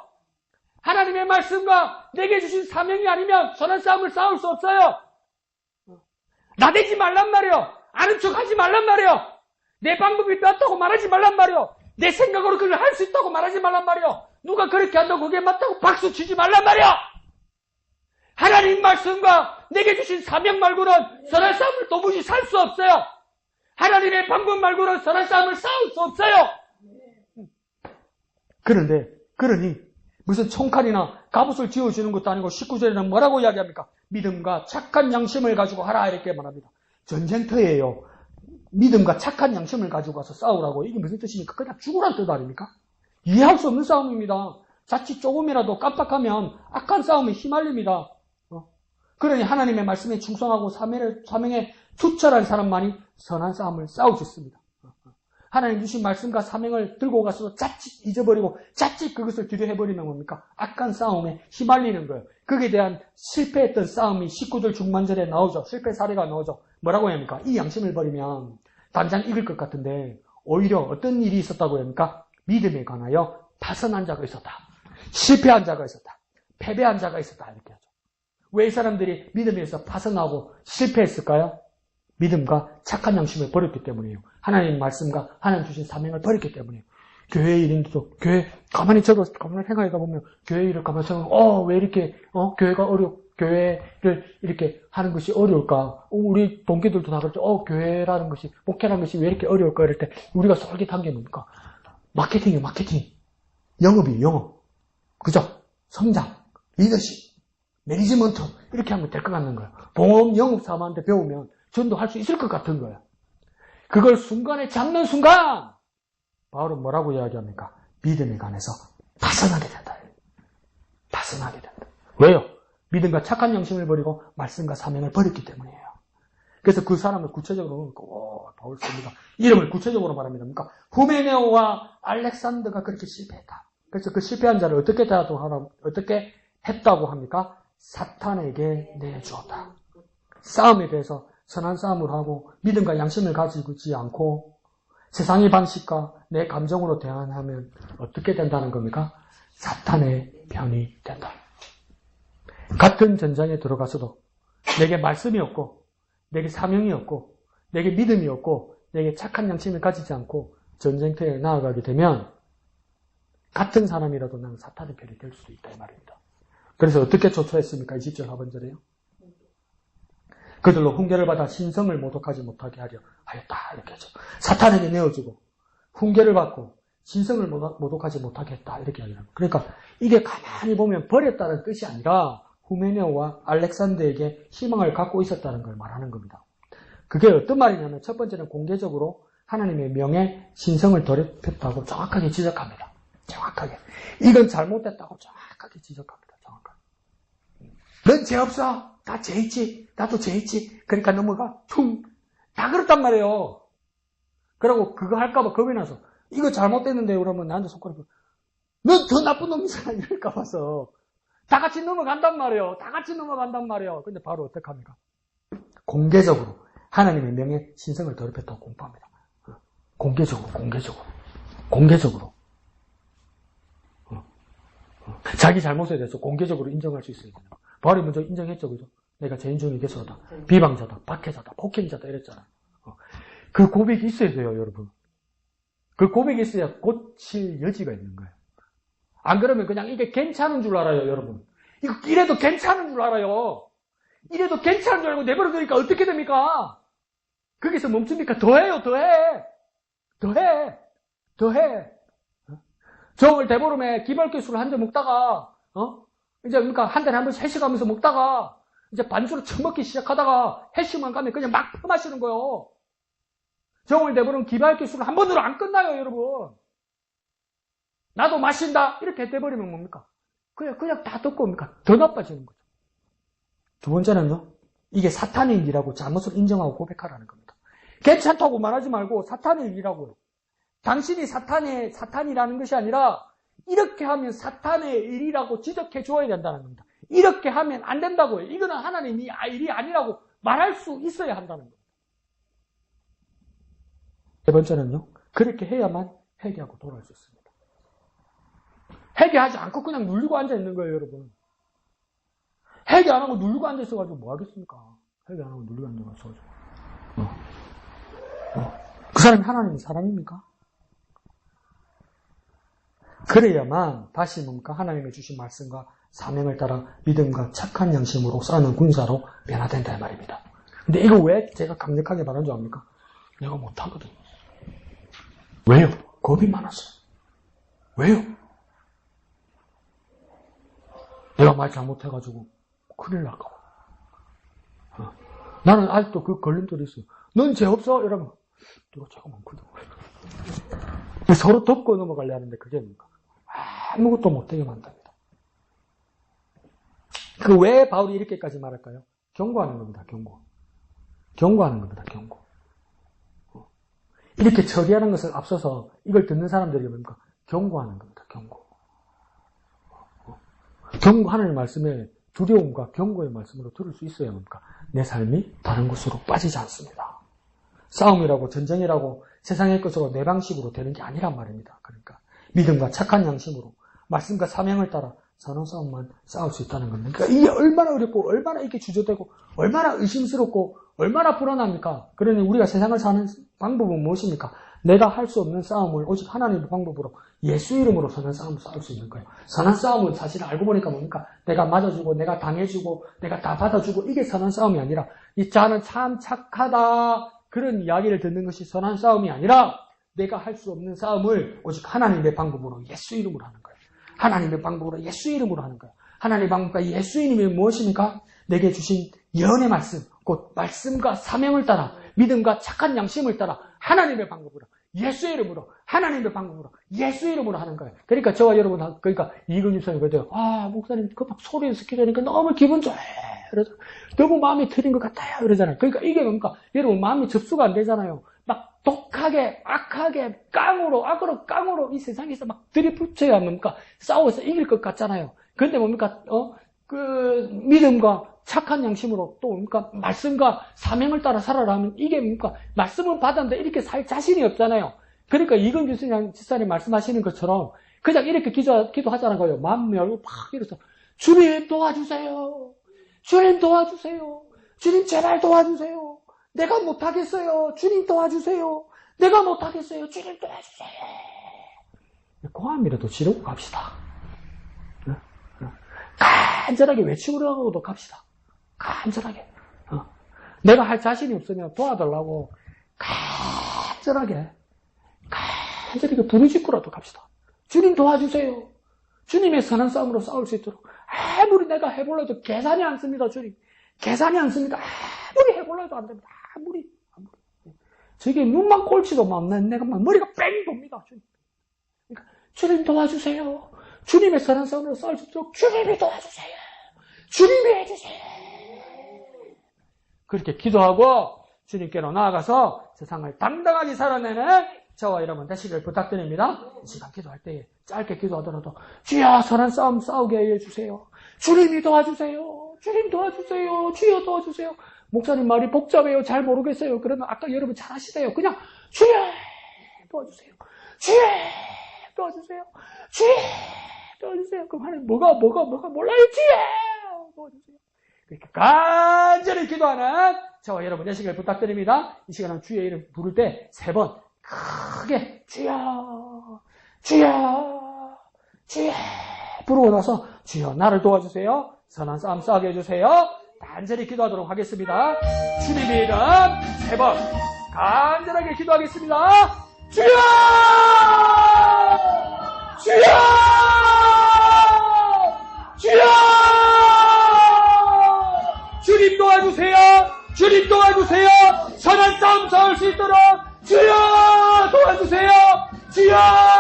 Speaker 2: 하나님의 말씀과 내게 주신 사명이 아니면 선한 싸움을 싸울 수 없어요. 나대지 말란 말이요. 아는 척 하지 말란 말이요. 내 방법이 맞다고 말하지 말란 말이요. 내 생각으로 그걸 할 수 있다고 말하지 말란 말이요. 누가 그렇게 한다고 그게 맞다고 박수 치지 말란 말이요. 하나님 말씀과 내게 주신 사명 말고는 선한 싸움을 도무지 살 수 없어요. 하나님의 방법 말고는 선한 싸움을 싸울 수 없어요. 그러니 무슨 총칼이나 갑옷을 쥐어주는 것도 아니고 19절에는 뭐라고 이야기합니까? 믿음과 착한 양심을 가지고 하라 이렇게 말합니다. 전쟁터예요. 믿음과 착한 양심을 가지고 가서 싸우라고. 이게 무슨 뜻입니까? 그냥 죽으란 뜻 아닙니까? 이해할 수 없는 싸움입니다. 자칫 조금이라도 깜빡하면 악한 싸움에 휘말립니다. 그러니 하나님의 말씀에 충성하고 사명에 투철한 사람만이 선한 싸움을 싸울 수 있습니다. 하나님 주신 말씀과 사명을 들고 가서도 자칫 잊어버리고 자칫 그것을 뒤로해버리면 뭡니까? 악한 싸움에 휘말리는 거예요. 거기에 대한 실패했던 싸움이 19절 중반절에 나오죠. 실패 사례가 나오죠. 뭐라고 합니까? 이 양심을 버리면 단장 이길 것 같은데 오히려 어떤 일이 있었다고 합니까? 믿음에 관하여 파선한 자가 있었다. 실패한 자가 있었다. 패배한 자가 있었다. 이렇게 하죠. 왜 이 사람들이 믿음에서 파선하고 실패했을까요? 믿음과 착한 양심을 버렸기 때문이에요. 하나님 말씀과 하나님 주신 사명을 버렸기 때문이에요. 교회 일인도 교회 가만히 생각하다 보면 교회 일을 가만히 생각하면 왜 이렇게 교회를 이렇게 하는 것이 어려울까? 우리 동기들도 다 그렇죠. 교회라는 것이 목회라는 것이 왜 이렇게 어려울까? 이럴 때 우리가 솔깃한 게 뭡니까? 마케팅. 영업이에요. 영업. 그죠? 성장, 리더십, 매니지먼트 이렇게 하면 될 것 같는 거예요. 봉업 영업사원한테 배우면 전도할 수 있을 것 같은 거예요. 그걸 순간에 잡는 순간 바울은 뭐라고 이야기합니까? 믿음에 관해서 파선하게 된다. 파선하게 된다. 왜요? 믿음과 착한 양심을 버리고 말씀과 사명을 버렸기 때문이에요. 그래서 그 사람을 구체적으로 바울 씁니다. 이름을 구체적으로 말합니다. 그러니까 후메네오와 알렉산더가 그렇게 실패했다. 그래서 그 실패한 자를 어떻게 했다고 합니까? 사탄에게 내주었다. 싸움에 대해서 선한 싸움을 하고 믿음과 양심을 가지고 있지 않고 세상의 방식과 내 감정으로 대항하면 어떻게 된다는 겁니까? 사탄의 편이 된다. 같은 전장에 들어가서도 내게 말씀이 없고 내게 사명이 없고 내게 믿음이 없고 내게 착한 양심을 가지지 않고 전쟁터에 나아가게 되면 같은 사람이라도 나는 사탄의 편이 될 수도 있다 이 말입니다. 그래서 어떻게 조처했습니까? 20절 하반절에요. 그들로 훈계를 받아 신성을 모독하지 못하게 하려 하였다 이렇게 하죠. 사탄에게 내어주고 훈계를 받고 신성을 모독하지 못하게 했다 이렇게 하려고. 그러니까 이게 가만히 보면 버렸다는 뜻이 아니라 후메네오와 알렉산더에게 희망을 갖고 있었다는 걸 말하는 겁니다. 그게 어떤 말이냐면 첫 번째는 공개적으로 하나님의 명예, 신성을 더럽혔다고 정확하게 지적합니다. 정확하게. 이건 잘못됐다고 정확하게 지적합니다. 정확하게. 넌 죄 없어. 다 죄 있지. 나도 죄 있지. 그러니까 넘어가. 퉁. 다 그렇단 말이에요. 그러고 그거 할까봐 겁이 나서 이거 잘못됐는데 그러면 나한테 손가락 넌 더 나쁜 놈이잖아 이럴까 봐서 다 같이 넘어간단 말이에요. 다 같이 넘어간단 말이에요. 근데 바로 어떡합니까? 공개적으로 하나님의 명예, 신성을 더럽혔다고 공포합니다. 공개적으로. 자기 잘못에 대해서 공개적으로 인정할 수 있어야 돼요. 바울이 먼저 인정했죠, 그죠? 내가 죄인 중에 개수하다, 비방자다, 박해자다, 폭행자다 이랬잖아요. 그 고백이 있어야 돼요, 여러분. 그 고백이 있어야 고칠 여지가 있는 거예요. 안 그러면 그냥 이게 괜찮은 줄 알아요, 여러분. 이래도 괜찮은 줄 알아요. 이래도 괜찮은 줄 알고 내버려두니까 어떻게 됩니까? 거기서 멈춥니까? 더해요. 정월 대보름에 기발교수를 한 잔 먹다가, 이제 그러니까 한 달에 한 번씩 해식하면서 먹다가, 이제 반주로 처먹기 시작하다가 해식만 가면 그냥 막 퍼마시는 거예요. 정월 대보름 기발교수를 한 번으로 안 끝나요, 여러분. 나도 마신다. 이렇게 돼버리면 뭡니까? 그냥 다 듣고 뭡니까? 더 나빠지는 거죠. 두 번째는요, 이게 사탄의 일이라고 잘못을 인정하고 고백하라는 겁니다. 괜찮다고 말하지 말고 사탄의 일이라고요. 당신이 사탄이라는 것이 아니라 이렇게 하면 사탄의 일이라고 지적해 줘야 된다는 겁니다. 이렇게 하면 안 된다고요. 이거는 하나님의 일이 아니라고 말할 수 있어야 한다는 겁니다. 세 번째는요, 그렇게 해야만 회개하고 돌아올 수 있습니다. 회개하지 않고 그냥 눌리고 앉아있는 거예요, 여러분. 회개 안 하고 눌리고 앉아있어가지고 뭐 하겠습니까? 회개 안 하고 눌리고 앉아있어가지고. 그 사람이 하나님의 사람입니까? 그래야만 다시 뭡니까? 하나님의 주신 말씀과 사명을 따라 믿음과 착한 양심으로 싸우는 군사로 변화된다 이 말입니다. 근데 이거 왜 제가 강력하게 말하는 줄 압니까? 내가 못하거든요. 왜요? 겁이 많아서. 왜요? 내가 말 잘못해가지고 큰일 날까봐. 나는 아직도 그 걸림돌이 있어요. 넌 죄 없어? 이러면 내가 죄가 많거든. 서로 덮고 넘어가려 하는데 그게 뭡니까? 아무것도 못되게 만듭니다. 그 왜 바울이 이렇게까지 말할까요? 경고하는 겁니다. 경고하는 겁니다. 경고. 이렇게 처리하는 것을 앞서서 이걸 듣는 사람들이 뭡니까? 경고하는 겁니다. 경고하는 말씀에 두려움과 경고의 말씀으로 들을 수 있어야 합니까? 내 삶이 다른 곳으로 빠지지 않습니다. 싸움이라고 전쟁이라고 세상의 것으로 내 방식으로 되는 게 아니란 말입니다. 그러니까 믿음과 착한 양심으로 말씀과 사명을 따라 선한 싸움만 싸울 수 있다는 겁니다. 그러니까 이게 얼마나 어렵고 얼마나 이렇게 주저되고 얼마나 의심스럽고 얼마나 불안합니까? 그러니 우리가 세상을 사는 방법은 무엇입니까? 내가 할 수 없는 싸움을 오직 하나님의 방법으로 예수 이름으로 선한 싸움을 싸울 수 있는 거예요. 선한 싸움은 사실 알고 보니까 뭡니까? 내가 맞아주고 내가 당해주고 내가 다 받아주고 이게 선한 싸움이 아니라 이 자는 참 착하다 그런 이야기를 듣는 것이 선한 싸움이 아니라 내가 할 수 없는 싸움을 오직 하나님의 방법으로 예수 이름으로 하는 거예요. 하나님의 방법으로 예수 이름으로 하는 거예요. 하나님의 방법과 예수 이름이 무엇입니까? 내게 주신 예언의 말씀, 곧 말씀과 사명을 따라 믿음과 착한 양심을 따라 하나님의 방법으로 예수 이름으로 하나님의 방법으로 예수 이름으로 하는 거예요. 그러니까 저와 여러분 그러니까 이근임 목사님 그래요. 목사님 그 막 소리를 시키려니까 너무 기분 좋아요. 그래서 너무 마음이 트인 것 같아요. 그러잖아요. 그러니까 이게 뭡니까? 여러분 마음이 접수가 안 되잖아요. 막 독하게 악하게 깡으로 이 세상에서 막 들이붙여야 뭡니까? 싸워서 이길 것 같잖아요. 근데 뭡니까? 그 믿음과 착한 양심으로 또 뭡니까? 말씀과 사명을 따라 살아라 하면 이게 뭡니까? 말씀을 받았는데 이렇게 살 자신이 없잖아요. 그러니까 이건규 집사님 말씀하시는 것처럼 그냥 이렇게 기도하자는 거예요. 마음 열고 팍 이래서 주님 도와주세요. 주님 도와주세요. 주님 제발 도와주세요. 내가 못하겠어요. 주님 도와주세요. 내가 못하겠어요. 주님 도와주세요. 고함이라도 지르고 갑시다. 간절하게 외치고라도 갑시다. 간절하게. 내가 할 자신이 없으면 도와달라고 간절하게 부르짖고라도 갑시다. 주님 도와주세요. 주님의 선한 싸움으로 싸울 수 있도록 아무리 내가 해볼래도 계산이 안 씁니다. 주님. 계산이 안 씁니다. 아무리 해볼래도 안 됩니다. 아무리. 저게 눈만 꼴찌도 막 내가 막 머리가 뺑 돕니다. 주님. 그러니까 주님 도와주세요. 주님의 선한 싸움으로 싸울 수 있도록 주님이 도와주세요. 주님이 해주세요. 그렇게 기도하고 주님께로 나아가서 세상을 당당하게 살아내는 저와 여러분 되시길 부탁드립니다. 이 시간 기도할 때 짧게 기도하더라도 주여 선한 싸움 싸우게 해주세요. 주님이 도와주세요. 주님 도와주세요. 주여 도와주세요. 목사님 말이 복잡해요. 잘 모르겠어요. 그러면 아까 여러분 잘 하시대요. 그냥 주여 도와주세요. 주여 도와주세요. 주여 도와주세요. 그럼 하나님 뭐가 몰라요. 주여 도와주세요. 그렇게 간절히 기도하는 저와 여러분 되시길 부탁드립니다. 이 시간은 주의 이름 부를 때 3번 크게 주여 주여 주여 부르고 나서 주여 나를 도와주세요. 선한 싸움 싸게 해주세요. 간절히 기도하도록 하겠습니다. 주님의 이름 3번 간절하게 기도하겠습니다. 주여 주여 주여 주님 도와주세요. 주님 도와주세요. 선한 싸움 싸울 수 있도록 주여 도와주세요. 주여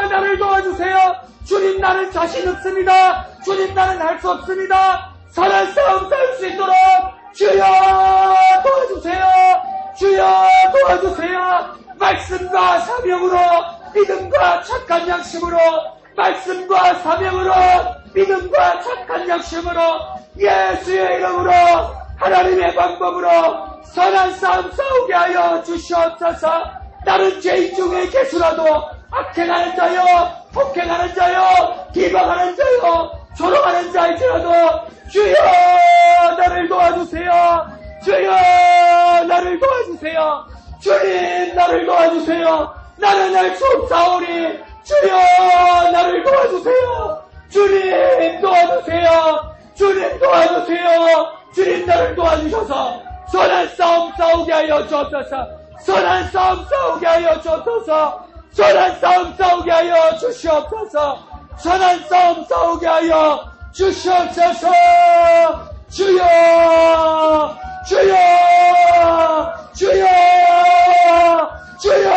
Speaker 2: 나를 도와주세요. 주님 나는 자신 없습니다. 주님 나는 할 수 없습니다. 선한 싸움 싸울 수 있도록 주여 도와주세요. 주여 도와주세요. 말씀과 사명으로 믿음과 착한 양심으로 말씀과 사명으로 믿음과 착한 양심으로 예수의 이름으로 하나님의 방법으로 선한 싸움 싸우게 하여 주시옵소서. 나는 죄인 중에 개수라도 악행하는 자요 폭행하는 자요 비방하는 자요 조롱하는 자일지라도 주여 나를 도와주세요. 주여 나를 도와주세요. 주님 나를 도와주세요. 나는 할 수 없사오니 주여 나를 도와주세요. 주님 도와주세요. 주님 도와주세요. 주님 나를 도와주셔서 선한 싸움 싸우게 하여 주옵소서. 선한 싸움 싸우게 하여 주옵소서. 선한 싸움 싸우게 하여 주시옵소서. 선한 싸움 싸우게 하여 주시옵소서. 주여 주여 주여 주여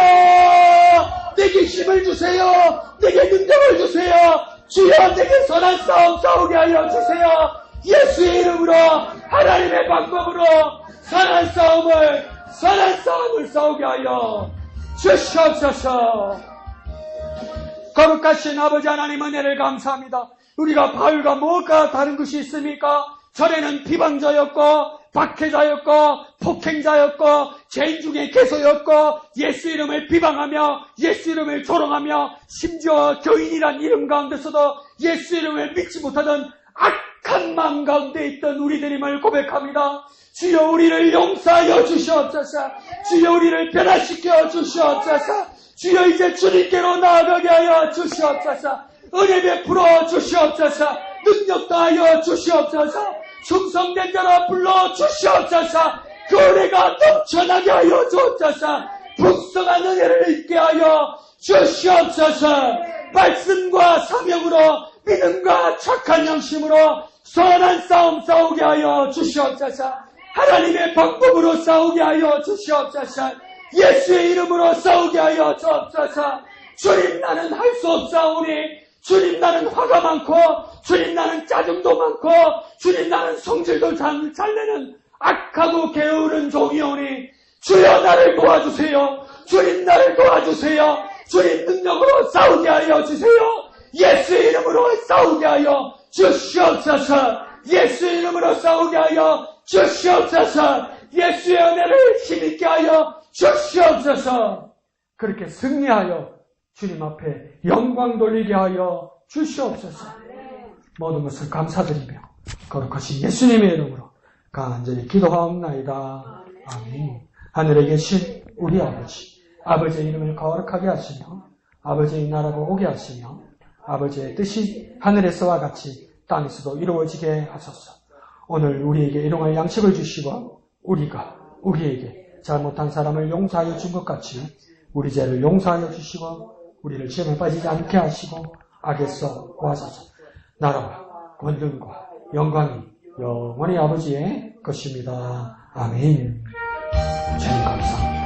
Speaker 2: 내게 힘을 주세요. 내게 능력을 주세요. 주여 내게 선한 싸움 싸우게 하여 주세요. 예수의 이름으로 하나님의 방법으로 선한 싸움을 싸우게 하여 주시옵소서. 거룩하신 아버지 하나님 은혜를 감사합니다. 우리가 바울과 뭐가 다른 것이 있습니까? 전에는 비방자였고 박해자였고 폭행자였고 죄인 중에 개소였고 예수 이름을 비방하며 예수 이름을 조롱하며 심지어 교인이란 이름 가운데서도 예수 이름을 믿지 못하던 악한 마음 가운데 있던 우리들임을 고백합니다. 주여 우리를 용서하여 주시옵소서. 주여 우리를 변화시켜 주시옵소서. 주여 이제 주님께로 나아가게 하여 주시옵소서. 은혜 베풀어 주시옵소서. 능력 다하여 주시옵소서. 충성된 자라 불러 주시옵소서. 그 은혜가 넘쳐나게 하여 주옵소서. 풍성한 은혜를 있게 하여 주시옵소서. 말씀과 사명으로 믿음과 착한 양심으로 선한 싸움 싸우게 하여 주시옵소서. 하나님의 방법으로 싸우게 하여 주시옵소서. 예수의 이름으로 싸우게 하여 주옵소서. 주님 나는 할 수 없사오니 주님 나는 화가 많고 주님 나는 짜증도 많고 주님 나는 성질도 잘 내는 악하고 게으른 종이오니 주여 나를 도와주세요. 주님 나를 도와주세요. 주님 능력으로 싸우게 하여 주세요. 예수의 이름으로 싸우게 하여 주시옵소서. 예수의 이름으로 싸우게 하여 주시옵소서. 예수의 은혜를 힘있게 하여 주시옵소서. 그렇게 승리하여 주님 앞에 영광 돌리게 하여 주시옵소서. 모든 것을 감사드리며 거룩하신 예수님의 이름으로 간절히 기도하옵나이다. 아멘. 하늘에 계신 우리 아버지, 아버지의 이름을 거룩하게 하시며 아버지의 나라가 오게 하시며
Speaker 1: 아버지의 뜻이 하늘에서와 같이 땅에서도 이루어지게 하소서. 오늘 우리에게 일용할 양식을 주시고 우리가 우리에게 잘못한 사람을 용서하여 준 것 같이 우리 죄를 용서하여 주시고 우리를 시험에 빠지지 않게 하시고 악에서 구하소서. 나라와 권능과 영광이 영원히 아버지의 것입니다. 아멘. 주님 감사합니다.